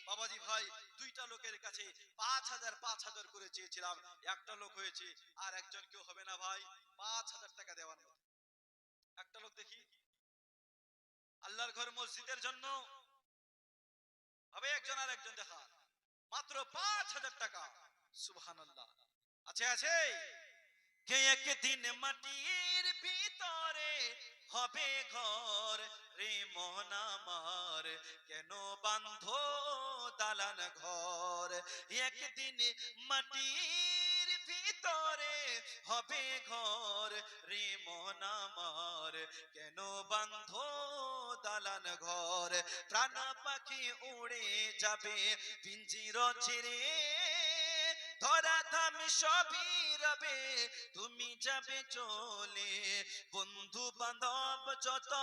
বাবাজি ভাই, দুইটা লোকের কাছে 5,000 করে চেয়েছিলাম, একটা লোক হয়েছে, আর একজন কেউ হবে না ভাই 5,000 টাকা দেওয়ার মতো। একটা লোক দেখি আল্লাহর ঘর মসজিদের জন্য হবে, একজন আর একজন দেখা মাত্র 5,000 টাকা। সুবহানাল্লাহ। আছে আছে কে একদিন মাটির ভিতরে হবে ঘর, রে মন আমার কেন বাঁধো দালান ঘর। একদিন মাটির ভিতরে হবে ঘর, রে মন আমার কেন বাঁধো দালান ঘর। প্রাণ পাখি উড়ে যাবে পিঞ্জির ছেড়ে, ধরা ধাম সবই রবে তুমি যাবে চলে। বন্ধু বান্ধব যত,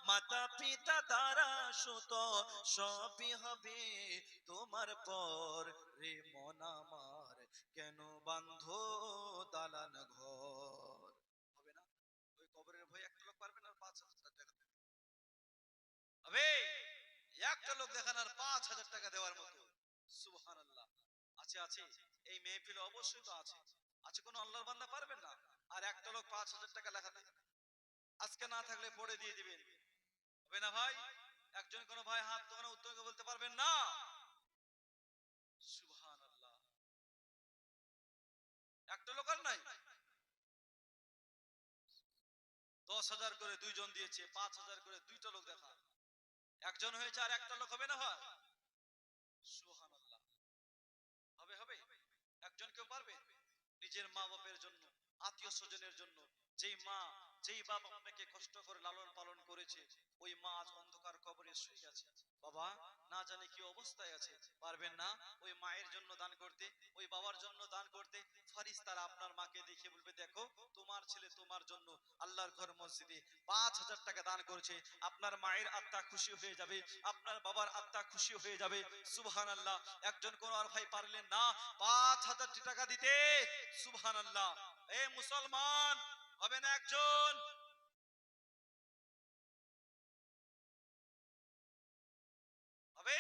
মাতা পিতা তারা সুত, সবই হবে তোমার পর, রে মন আমার কেন বাঁধো দালান ঘর। হবে না? ওই কবরের ভয় একটা লোক পারবে না 5,000 টাকা দেবে? হবে একটা লোক দেখান আর 5,000 টাকা দেওয়ার মতো। সুবহানাল্লাহ। আছে আছে, এই মেহফিলে অবশ্যই তো আছে। আছে কোন আল্লাহর বান্দা পারবেন না? আর একটা লোক 5,000 টাকা লেখাতে আজকে না থাকলে পড়ে দিয়ে দিবেন, হবে না ভাই? একজন কোন ভাই হাত তোখানে উত্তর বলতে পারবেন না? সুবহানাল্লাহ। একটা লোক আর নাই, 10,000 করে দুইজন দিয়েছে, 5,000 করে দুইটা লোক দেখা, একজন হয়েছে আর একটা লোক হবে না ভাই? সুবহানাল্লাহ। হবে হবে, একজন কেউ পারবে? নিজের মা বাপের জন্য, আত্মীয় স্বজনের জন্য, যেই মা যেই বাপ আপনাকে কষ্ট করে লালন পালন করেছে, ওই মা আজ অন্ধকার কবরে শুয়ে আছে, বাবা না জানে কি অবস্থায় আছে, পারবেন না ওই মায়ের জন্য দান করতে, ওই বাবার জন্য দান করতে? ফারিস্তারা আপনার মাকে দেখে বলবে, দেখো তোমার ছেলে তোমার জন্য আল্লাহর ঘর মসজিদে 5,000 টাকা দান করেছে, আপনার মায়ের আত্মা খুশি হয়ে যাবে, আপনার বাবার আত্মা খুশি হয়ে যাবে। সুবহানাল্লাহ। একজন কোন আর ভাই পারলেন না 5,000 টাকা দিতে? সুবহানাল্লাহ। এ মুসলমান, হবে না একজন? হবে?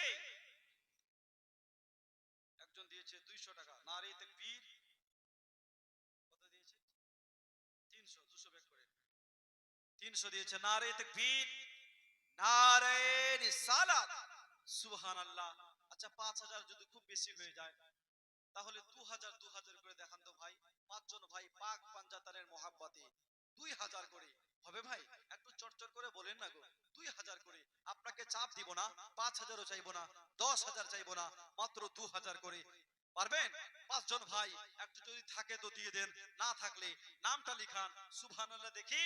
একজন দিয়েছে 200 টাকা, নারে তাকবীর। কত দিয়েছে? 300, 200 বের করে 300 দিয়েছে, নারে তাকবীর, নারে রিসালাত। সুবহানাল্লাহ। আচ্ছা 5,000 যদি খুব বেশি হয়ে যায় তাহলে 2,000 করে দেখান তো ভাই। পাঁচজন ভাই পাক পাঞ্জাতানের মহাব্বতে 2,000 করে হবে ভাই? একটু চটচট করে বলেন না গো। 2,000 করে। আপনাকে চাপ দিব না, 5,000ও চাইবো না, 10,000 চাইবো না, মাত্র 2,000 করে। পারবেন? পাঁচজন ভাই একটু যদি থাকে তো দিয়ে দেন, না থাকলে নামটা লিখান। সুবহানাল্লাহ। দেখি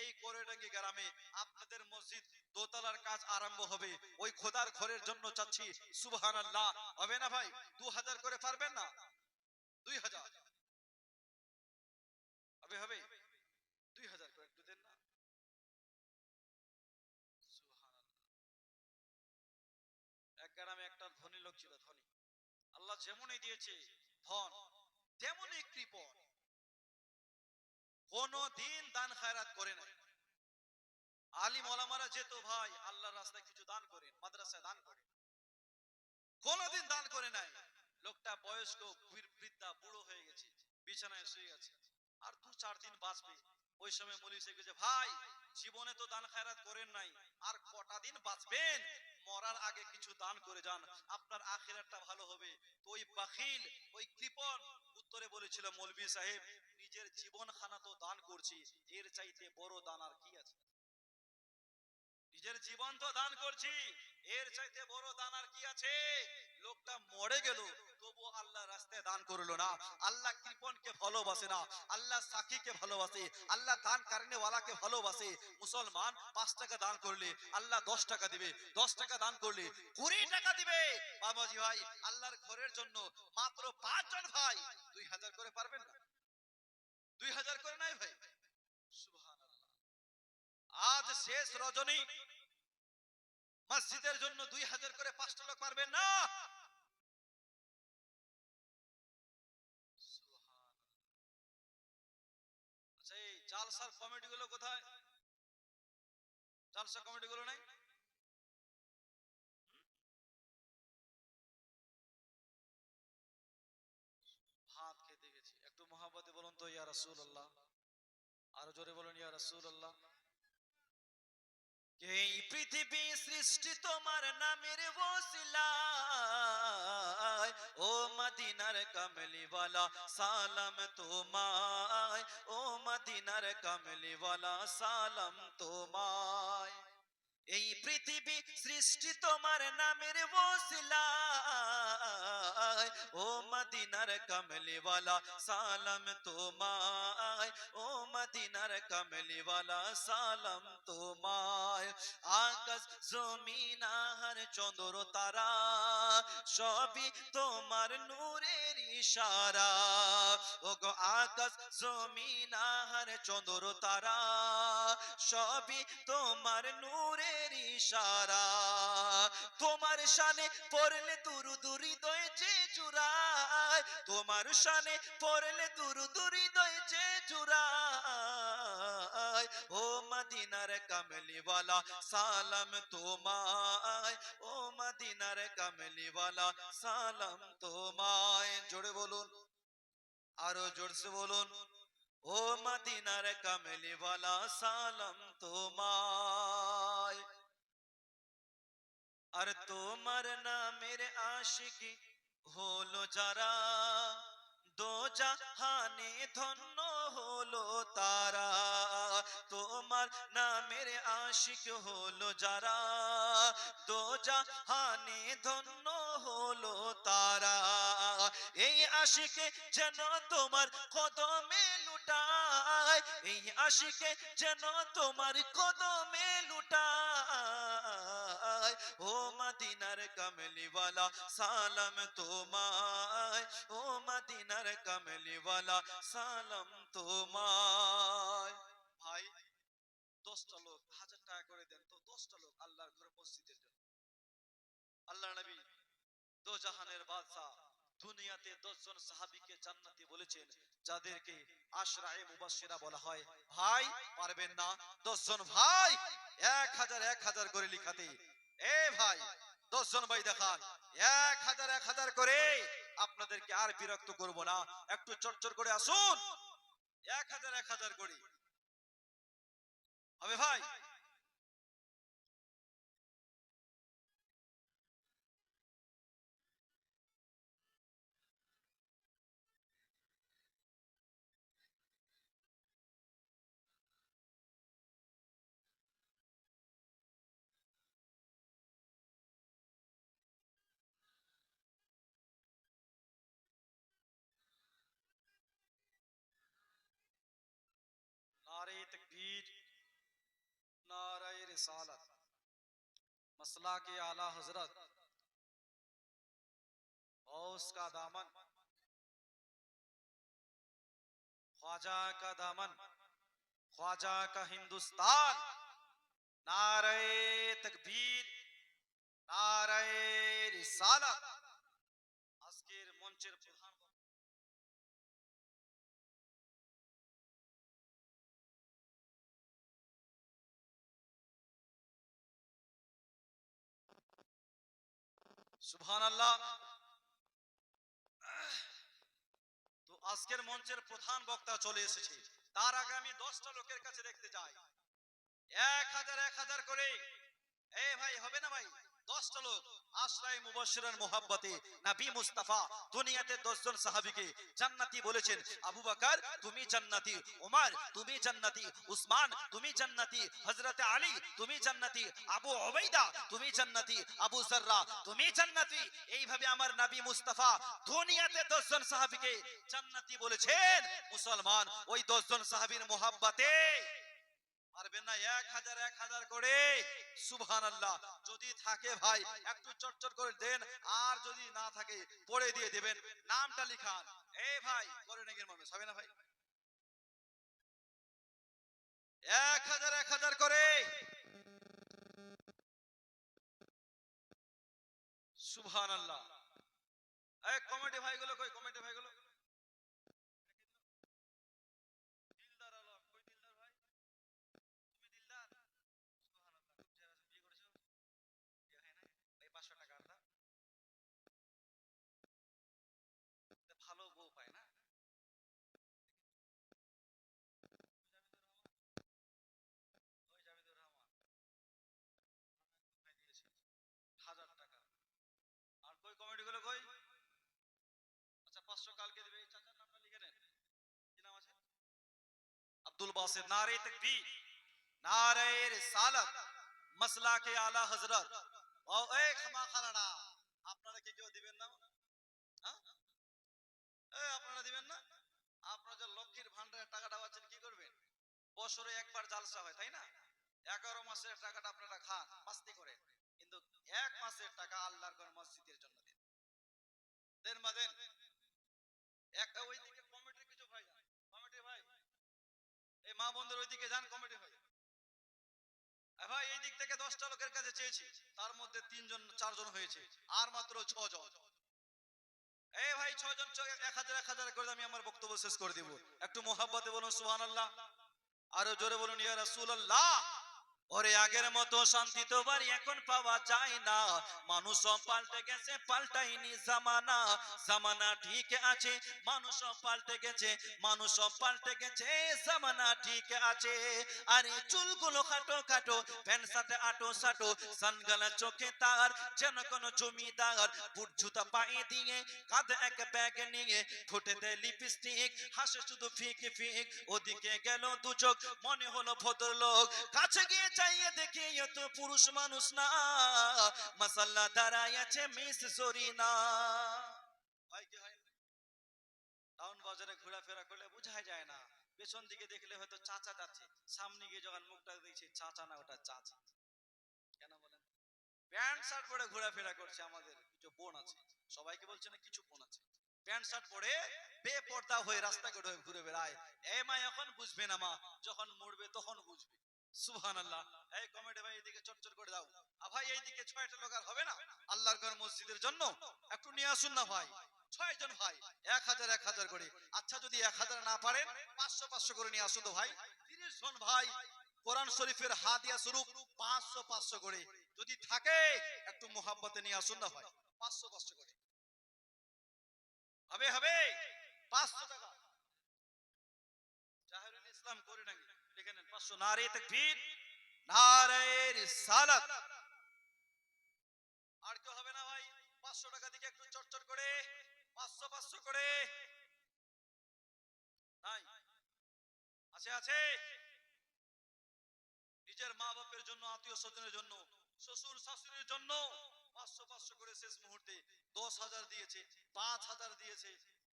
এই কোরেডাঙ্গি গ্রামে আপনাদের মসজিদ দোতলার কাজ আরম্ভ হবে, ওই খোদার ঘরের জন্য চাচ্ছি। সুবহানাল্লাহ। হবে না ভাই? 2,000 করে পারবেন না? 2,000 হবে? হবে 2,000 করে একটু দেন না। সুবহানাল্লাহ। এক গ্রামে একটা ধনী লোক ছিল, ধনী। আল্লাহ যেমনই দিয়েছে ধন, তেমনই কৃপণ। কোনদিন দান খায়রাত করে নাই। আলিম ওলামারা যেত ভাই আল্লাহর রাস্তায় কিছু দান করেন, মাদ্রাসায় দান করেন, কোনদিন দান করে নাই। লোকটা বয়স্ক, বৃদ্ধা, বুড়ো হয়ে গেছে, বিছানায় শুয়ে আছে, আর 2-4 দিন বাঁচবে। ওই সময় মৌলভী সাহেব বলেছে, ভাই জীবনে তো দান খায়রাত করেন নাই, আর কটা দিন বাঁচবেন, মরার আগে কিছু দান করে যান, আপনার আখিরাতটা ভালো হবে। তো ওই বাখিল, ওই কৃপণ উত্তরে বলেছিল, মৌলভী সাহেব নিজের জীবন খানা তো দান করছি, এর চাইতে বড় দান আর কি আছে? নিজের জীবন তো দান করছি, এর চাইতে বড় দান আর কি আছে? লোকটা মরে গেল, তবু আল্লাহ রাস্তায় দান করলো না। আল্লাহ কৃপণকে ভালোবাসে না, আল্লাহ সাকিকে ভালোবাসে, আল্লাহ দান কারণে ওয়ালাকে ভালোবাসে। মুসলমান 5 টাকা দান করলে আল্লাহ 10 টাকা দিবে, 10 টাকা দান করলে 20 টাকা দিবে। বাবাজি ভাই আল্লাহর ঘরের জন্য মাত্র 5 জন ভাই 2,000 করে পারবেন না? 2,000 করে নাই ভাই? সুবহানাল্লাহ। আজ শেষ রজনী, মসজিদের জন্য 2,000 করে 5টা লোক পারবেন না? আচ্ছা এই জালসার কমিটি গুলো কোথায়? জালসা কমিটি গুলো নাই? ভাত খেতে গেছি, একটু মহাব্বতে বলুন তো ইয়া রাসূলুল্লাহ। আরো জোরে বলুন ইয়া রাসূলুল্লাহ। এই পৃথিবী সৃষ্টি তোমার নামের ওসিলায়, ও মদিনার কামলিওয়ালা সালাম তোমায়, ও মদিনার কামলিওয়ালা সালাম তোমায়। এই পৃথিবী সৃষ্টি তোমার নামের ওসিলায়, ও মদিনার কামলিওয়ালা সালাম তোমায়, ও মদিনার কামলিওয়ালা সালাম তোমায়। আকাশ জমিন আর চন্দ্র তারা সবই তোমার নূরের ইশারা। ও গো আকাশ জমিন আর চন্দ্র তারা সবই তোমার নূরের ইশারা। তোমার শানে পড়লে দুরূদ হৃদয় যে জুড়ায়, তোমার শানে পড়লে দুরূদ হৃদয় যে জুড়ায়। ও মদিনার কামলিওয়ালা সালাম তোমায়, ও মদিনার কামলিওয়ালা সালাম তোমায়। জোরে বলুন, আরো জোরসে বলুন, ও মদিনার কামলিওয়ালা সালাম তোমায়। আর তোমার নামের আশিকি হলো যারা, দো জাহানে ধন্য হলো তারা। তোমার নামের আশিক হলো যারা, দো জাহানে ধন্য হলো তারা। এই আশিকে যেন তোমার কদমে লুটায়, এই আশিকে যেন তোমার কদমে লুটায়। ও মদিনার কামলিওয়ালা সালাম তোমায়, ও মদিনার কামলিওয়ালা সালাম তোমায়। ভাই 10টা লোক 1,000 টাকা করে দেন তো, 10টা লোক আল্লাহর ঘর মসজিদের জন্য। আল্লাহ নবী দো জাহানের বাদশা দুনিয়াতে 10 জন সাহাবীকে জান্নাতি বলেছেন, যাদেরকে আশরায়ে মুবাশশিরা বলা হয়। ভাই পারবেন না? 10 জন ভাই 1,000 1,000 করে লিখাতে। এ ভাই 10 জন ভাই দেখান, 1,000 1,000 করে। আপনাদেরকে আর বিরক্ত করব না, একটু চটচট করে আসুন। 1,000 1,000 করে হবে ভাই? रिसालत मसला के आला हजरत गौस का दामन ख्वाजा का दामन ख्वाजा का हिंदुस्तान नारे तकबीर नारे रिसालत আজকের মঞ্চের প্রধান সুবহানাল্লাহ। তো আজকের মঞ্চের প্রধান বক্তা চলে এসেছে, তার আগে আমি 10টা লোকের কাছে দেখতে যাই। 1000 করে ভাই হবে না ভাই? 10টা লোক আশরায়ে মুবাশশিরার মুহাব্বতে নবী মুস্তাফা দুনিয়াতে 10 জন সাহাবীকে জান্নাতি বলেছেন। আবু বকর তুমি জান্নাতি, ওমর তুমি জান্নাতি, উসমান তুমি জান্নাতি, হযরত আলী তুমি জান্নাতি, আবু উবাইদা তুমি জান্নাতি, আবু যাররা তুমি জান্নাতি। এইভাবে আমার নবী মুস্তাফা দুনিয়াতে 10 জন সাহাবীকে জান্নাতি বলেছেন। মুসলমান ওই 10 জন সাহাবীর মুহাব্বতে পারবেন না 1000 করে? সুবহানাল্লাহ। যদি থাকে ভাই একটু চটচট করে দেন, আর যদি না থাকে পড়ে দিয়ে দিবেন, নামটা লিখান। ভাই করে নেগের মানুষ হবে না ভাই? 1000 করে। সুবহানাল্লাহ। কমিটি ভাইগুলো কই? কমিটি ভাইগুলো দিলদার আলম কই? দিলদার ভাই তুমি দিলদার? সুবহানাল্লাহ। খুব চেহারা বিয়ে করেছো? বিয়ে হয় না? এই 500 টাকা আর দাও। ভালো বউ পায় না? ওই জামিদুর রহমান ভাই দিয়েছে 1000 টাকা। আর কই কমিটিগুলো কই? আচ্ছা 500 কালকে দিবে। এই চাচার নামটা লিখে নেন, কি নাম আছে? আব্দুল বাসিত। নারে তাকবীর নারে রিসালাত মাসলা কে আলা হযরত। ও ক্ষমা খালাড়া, আপনারা কি কেউ দিবেন না? আপনারা দিবেন না? আপনারা যে লক্ষ্মীর ভান্ডারের টাকাটা পাচ্ছেন কি করবেন? বছরে একবার জালসা হয় তাই না? 11 মাসের টাকাটা আপনারা খান, মাস্তি করেন, কিন্তু 1 মাসের টাকা আল্লাহর ঘর মসজিদের জন্য দেন। দেন বা দেন। একটা ওইদিকে কমিটির কিছু ভাই যান, কমিটি ভাই এই মা বন্ধুর ওইদিকে যান, কমিটি ভাই। ভাই এই দিক থেকে 10টা লোকের কাছে চেয়েছি, তার মধ্যে 3 জন 4 জন হয়েছে, আর মাত্র 6 জন। ভাই 6 জন 1000 করে আমি আমার বক্তব্য শেষ করে দিব। একটু মোহাব্বতে বলুন সুবহানাল্লাহ, আরো জোরে বলুন ইয়া রাসূলুল্লাহ। ওরে আগের মতো শান্তি তো বাড়ি এখন পাওয়া যায় না, মানুষ পাল্টে গেছে, পাল্টাইনি জামানা। জামানা ঠিক আছে, মানুষ পাল্টে গেছে, মানুষ পাল্টে গেছে, জামানা ঠিক আছে। আরে চুলগুলো খাটো খাটো, প্যান্ট শার্টে আটো সাটো, সানগালা চোখে তার, যেন কোন জমিদার। বুট জুতা পায়ে দিয়ে, কাঁধে এক ব্যাগ নিয়ে, ঠোঁটে দেয় লিপস্টিক, হাসে শুধু ফিক ফিক। ওদিকে গেল দু চোখ, মনে হলো ভদ্রলোক, কাছে গিয়ে চাইয়ে দেখি এ তো পুরুষ মানুষ না, মাসাল্লাহ দাঁড়ায় আছে মিস জরিনা। হয় কি হয়? টাউন বাজারে ঘোরাফেরা করলে বোঝা যায় না, পেছন দিকে দেখলে হয়তো চাচা যাচ্ছে, সামনে গিয়ে যখন মুখটা দেখছি চাচা না, ওটা চাচা। কেন বলেন? প্যান্ট শার্ট পরে ঘোরাফেরা করছে। আমাদের কিছু বোন আছে, সবাইকে বলছে না, কিছু বোন আছে প্যান্ট শার্ট পরে বেপর্দা হয়ে রাস্তাঘাটে ঘুরে বেড়ায়। মা এখন বুঝবে না, মা যখন মরবে তখন বুঝবে। সুবহানাল্লাহ। এই কমিটি ভাই এদিকে চটচট করে দাও। ভাই এইদিকে 6টা লোক আর হবে না আল্লাহর ঘর মসজিদের জন্য? একটু নিয়ে আসুন না ভাই। 6 জন ভাই 1000 করে। আচ্ছা যদি 1000 না পারেন 500 করে নিয়ে আসুন তো ভাই। 30 জন ভাই কোরআন শরীফের হাদিয়া স্বরূপ 500 করে। যদি থাকে একটু মোহাব্বতে নিয়ে আসুন না ভাই। 500 করে হবে হবে 500 টাকা। জাহিরুল ইসলাম করে নাকি লিখে নেন 500। নারে তাকবীর নারে রিসালাত। আর কেউ হবে না ভাই? 500 টাকা দিকে একটু চটচট করে 500 করে। নাই আছে আছে। নিজের মা বাপের জন্য, আত্মীয় স্বজনের জন্য, শ্বশুর শাশুড়ির জন্য 500 করে শেষ মুহূর্তে 10,000 দিয়েছে, 5,000 দিয়েছে।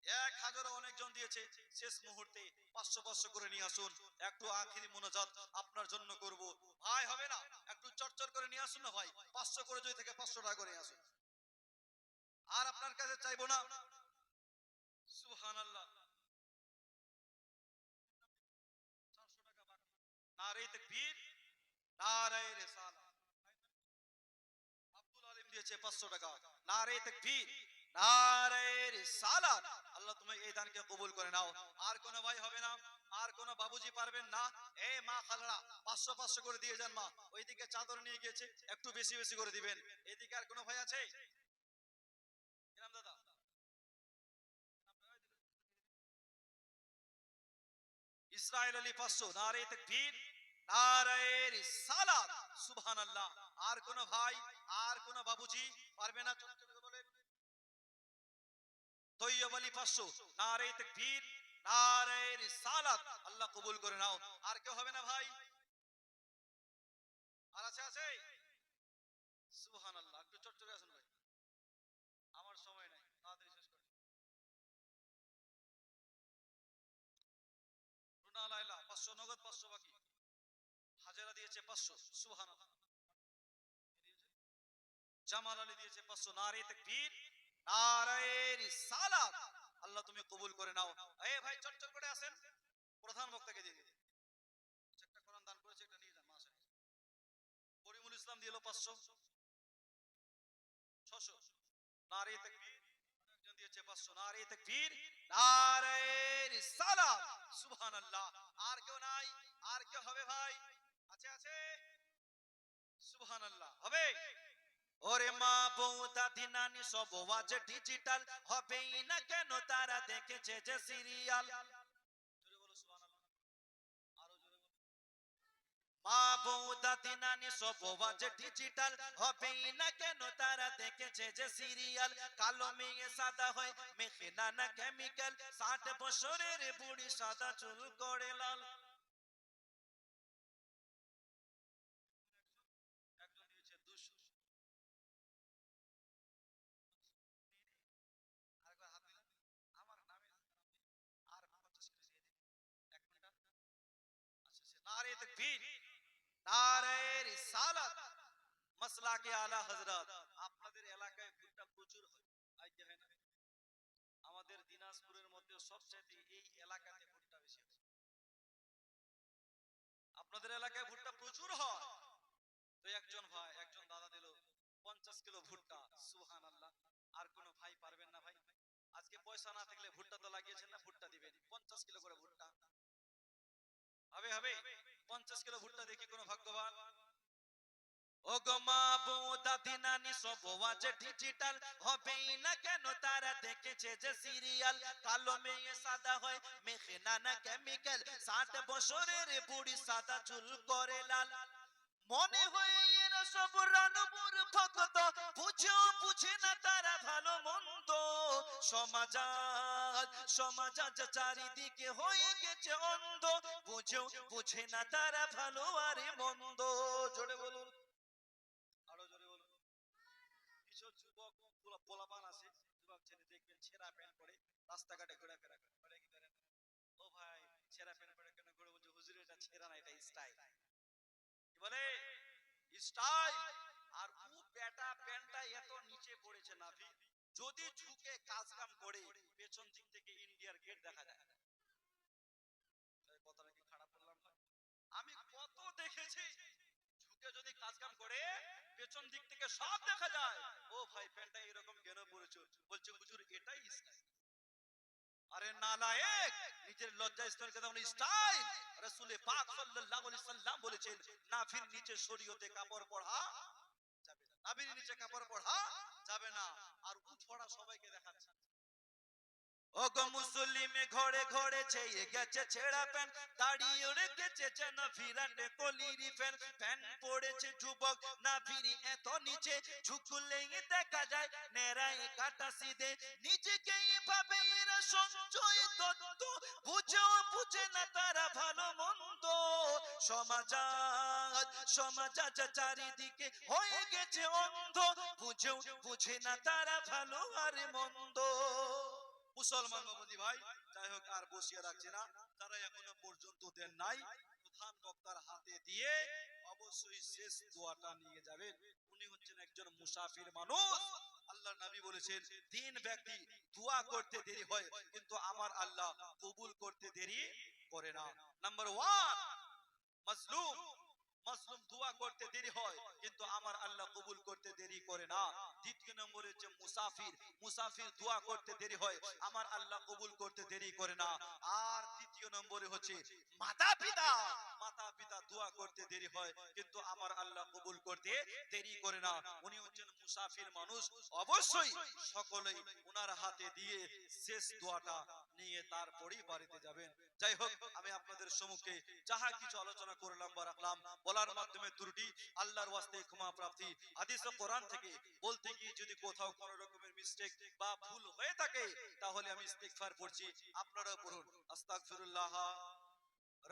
1000 অনেকজন দিয়েছে, শেষ মুহূর্তে 500 করে নিয়ে আসুন, একটু আখিরি মুনাজাত আপনার জন্য করব। ভাই হবে না, একটু চটচট করে নিয়ে আসুন না ভাই, 500 করে যদি থেকে 500 টাকা করে নিয়ে আসুন, আর আপনার কাছে চাইবো না। সুবহানাল্লাহ। 400 টাকা বাকি। নারে তাকবীর, নারে রিসালাত। আব্দুল আলিম দিয়েছে 500 টাকা। নারে তাকবীর, নারে রিসালাত। আল্লাহ তুমি এই দানকে কবুল করে নাও। আর কোন ভাই হবে না, আর কোন বাবুজি পারবেন না, এ মা খালারা 500 500 করে দিয়ে যান। মা ওইদিকে চাদর নিয়ে গিয়েছে, একটু বেশি বেশি করে দিবেন। এদিকে আর কোন ভাই আছে? কি নাম দাদা? ইসরাইল আলী 500। নারে তাকবীর, নারে রিসালাত। সুবহানাল্লাহ। আর কোন ভাই, আর কোন বাবুজি পারবে না? ছোট ছোট বলেন। তৈয়ব আলী 500। নারে তাকবীর, নারে রিসালাত। আল্লাহ কবুল করে নাও। আর কেউ হবে না ভাই? আর আছে আছে? সুবহানাল্লাহ। একটু চট করে আসুন ভাই, আমার সময় নাই, তাড়াতাড়ি শেষ করি। রুনা লাইলা 500 নগদ, 500 বাকি। হাজেরা দিয়েছে 500। সুবহানাল্লাহ। জামাল আলী দিয়েছে 500। নারে তাকবীর, নারে রিসালাত। আল্লাহ তুমি কবুল করে নাও। এ ভাই চটচট করে আসেন, প্রধান বক্তাকে দিয়ে দিন। একটা কোরআন দান করেছে, এটা নিয়ে যান মাশাআল্লাহ। করিমুল ইসলাম দিলো 500। 600। নারে তাকবীর। একজন দিয়েছে 500। নারে তাকবীর, নারে রিসালাত। সুবহানাল্লাহ। আর কেউ নাই? আর কেউ হবে ভাই? আছে আছে? সুবহানাল্লাহ। হবে? ওরে মা বউ দাদি নানি সব আজ ডিজিটাল, হবেই না কেন তারা দেখেছে যে সিরিয়াল। জোরে বলো সুবহানাল্লাহ। আরো জোরে বলো। মা বউ দাদি নানি সব আজ ডিজিটাল, হবেই না কেন তারা দেখেছে যে সিরিয়াল। কালো মেয়ে সাদা হয়, মেখে নানা কেমিক্যাল, 60 বছরের বুড়ি সাদা চুল করে লাল। একজন দিয়েছে 200। আরেকবার হাত দিলাম, আমার নামে আর 50 করে দিয়ে দিন। 1 মিনিট। আচ্ছা আচ্ছা। নারে তাকবীর, নারে রিসালাত। মাসলাকে আলা হযরত। আপনাদের এলাকায় ভুট্টা প্রচুর হয়, হয় কি হয় না? আমাদের দিনাজপুরের মধ্যে সবচেয়ে এই এলাকাতে ভুট্টা বেশি হয়। আপনাদের এলাকায় ভুট্টা প্রচুর হয়। তো একজন ভাই, একজন দাদা দিল 50 কিলো ভুট্টা। সুবহানাল্লাহ। আর কোন ভাই পারবেন না ভাই? আজকে পয়সা না থাকলে ভুট্টা তো লাগিয়েছেন না, ভুট্টা দিবেন। 50 কিলো করে ভুট্টা হবে হবে। 50 কিলো ভুট্টা দেখি কোন ভাগ্যবান। ও গো মা বউ দাদি নানি সব আজ ডিজিটাল, হবেই না কেন তারা দেখেছে যে সিরিয়াল। কালো মেয়ে সাদা হয়, মেখে নানা কেমিক্যাল, 60 বছরের বুড়ি সাদা চুল করে লাল। মনে হয় এরা সব রানবুর ভক্ত, বুঝেও বুঝে না তারা ভালো মন্দ। সমাজ আজ, সমাজ আজ চারিদিকে হয়ে গেছে অন্ধ, বুঝেও বুঝে না তারা ভালো আর মন্দ। জোরে বলুন, আরো জোরে বলুন। কিছু যুবক পোলাপান আছে, যুবক ছেলে দেখবেন ছেঁড়া প্যান্ট পরে রাস্তাঘাটে ঘোরাফেরা করে, করে কি করেন? ও ভাই, ছেঁড়া প্যান্ট পরে কেন ঘুরে? বলছে হুজুর এটা ছেঁড়া না, এটা স্টাইল। কি বলে? স্টাইল। আর ও বেটা প্যান্টটা এত নিচে পড়েছে নাভি, যদি ঝুঁকে কাজ কাম করে পেছন দিক থেকে ইন্ডিয়ার গেট দেখা যায়। এই কথাটা কি খারাপ বললাম ভাই? আমি কত দেখেছি, ঝুঁকে যদি কাজ কাম করে পেছন দিক থেকে সব দেখা যায়। ও ভাই প্যান্টটা এরকম কেন পরেছো? বলছে হুজুর এটাই স্টাইল। আরে নালায়েক, নিজের লজ্জা স্তরকে তখন স্টাইল। রাসূল পাক সাল্লাল্লাহু আলাইহি সাল্লাম বলেছেন, নাভির নিচে শরীয়তে কাপড় পরা যাবে না, নাভির নিচে কাপড় পরা যাবে না। আর উঠোড়া সবাইকে দেখাচ্ছে। ও গো মুসলিমে ঘরে ঘরে ছেয়ে গেছে ছেঁড়া প্যান্ট, দাড়ি উড়ে গেছে যেন ফিরাটে কলিরি ফ্যান। প্যান্ট পড়েছে যুবক না ফিরি এত নিচে, ঝুঁকলেই দেখা যায় নেড়ায় কাটা সিধে। নিজেকেই ভাবে এরা সঞ্চয় তত্ত্ব, বুঝেও বুঝে না তারা ভালো মন্দ। সমাজ আজ, সমাজ আজ চারিদিকে হয়ে গেছে অন্ধ, বুঝেও বুঝে না তারা ভালো আর মন্দ। মুসলমান বাবাজি ভাই, যাই হোক আর বসিয়ে রাখছি না, তারা এখনো পর্যন্ত দেন নাই, প্রধান বক্তার হাতে দিয়ে অবশ্যই শেষ দোয়াটা নিয়ে যাবেন। উনি হচ্ছেন একজন মুসাফির মানুষ। আল্লাহ নবী বলেছেন, তিন ব্যক্তি দোয়া করতে দেরি হয় কিন্তু আমার আল্লাহ কবুল করতে দেরি করে না। নাম্বার ওয়ান, মাজলুম। মাজলুম দোয়া করতে দেরি হয় কিন্তু আমার আল্লাহ কবুল করতে দেরি করে না। দ্বিতীয় নম্বরে হচ্ছে মুসাফির। মুসাফির দোয়া করতে দেরি হয়, আমার আল্লাহ কবুল করতে দেরি করে না। আর তৃতীয় নম্বরে হচ্ছে মাতা পিতা। মাতা পিতা দোয়া করতে দেরি হয় কিন্তু আমার আল্লাহ কবুল করতে দেরি করে না। উনি হচ্ছেন মুসাফির মানুষ। অবশ্যই সকলেই ওনার হাতে দিয়ে শেষ দোয়াটা নিয়ে তারপরেই বাড়িতে যাবেন। যাই হোক, আমি আপনাদের সম্মুখে যাহা কিছু আলোচনা করলাম বা রাখলাম, বলার মাধ্যমে ত্রুটি আল্লাহর ওয়াস্তে ক্ষমা প্রার্থী। হাদিস ও কোরআন থেকে বলতে গিয়ে যদি কোথাও কোনো রকমের মিস্টেক বা ভুল হয়ে থাকে তাহলে আমি ইস্তিগফার পড়ছি, আপনারাও পড়ুন। আস্তাগফিরুল্লাহ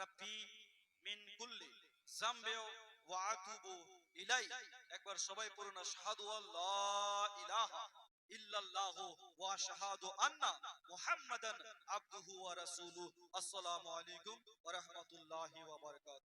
রাব্বি মিন কুল্লি যামবি ওয়া আতুবু ইলাই। একবার সবাই পড়ুন, আশহাদু আল্লা ইলাহা ইল্লাল্লাহু ওয়া আশহাদু আন্না মুহাম্মাদান আবদুহু ওয়া রাসূলুহু। আসসালামু আলাইকুম ওয়া রাহমাতুল্লাহি ওয়া বারাকাতুহু।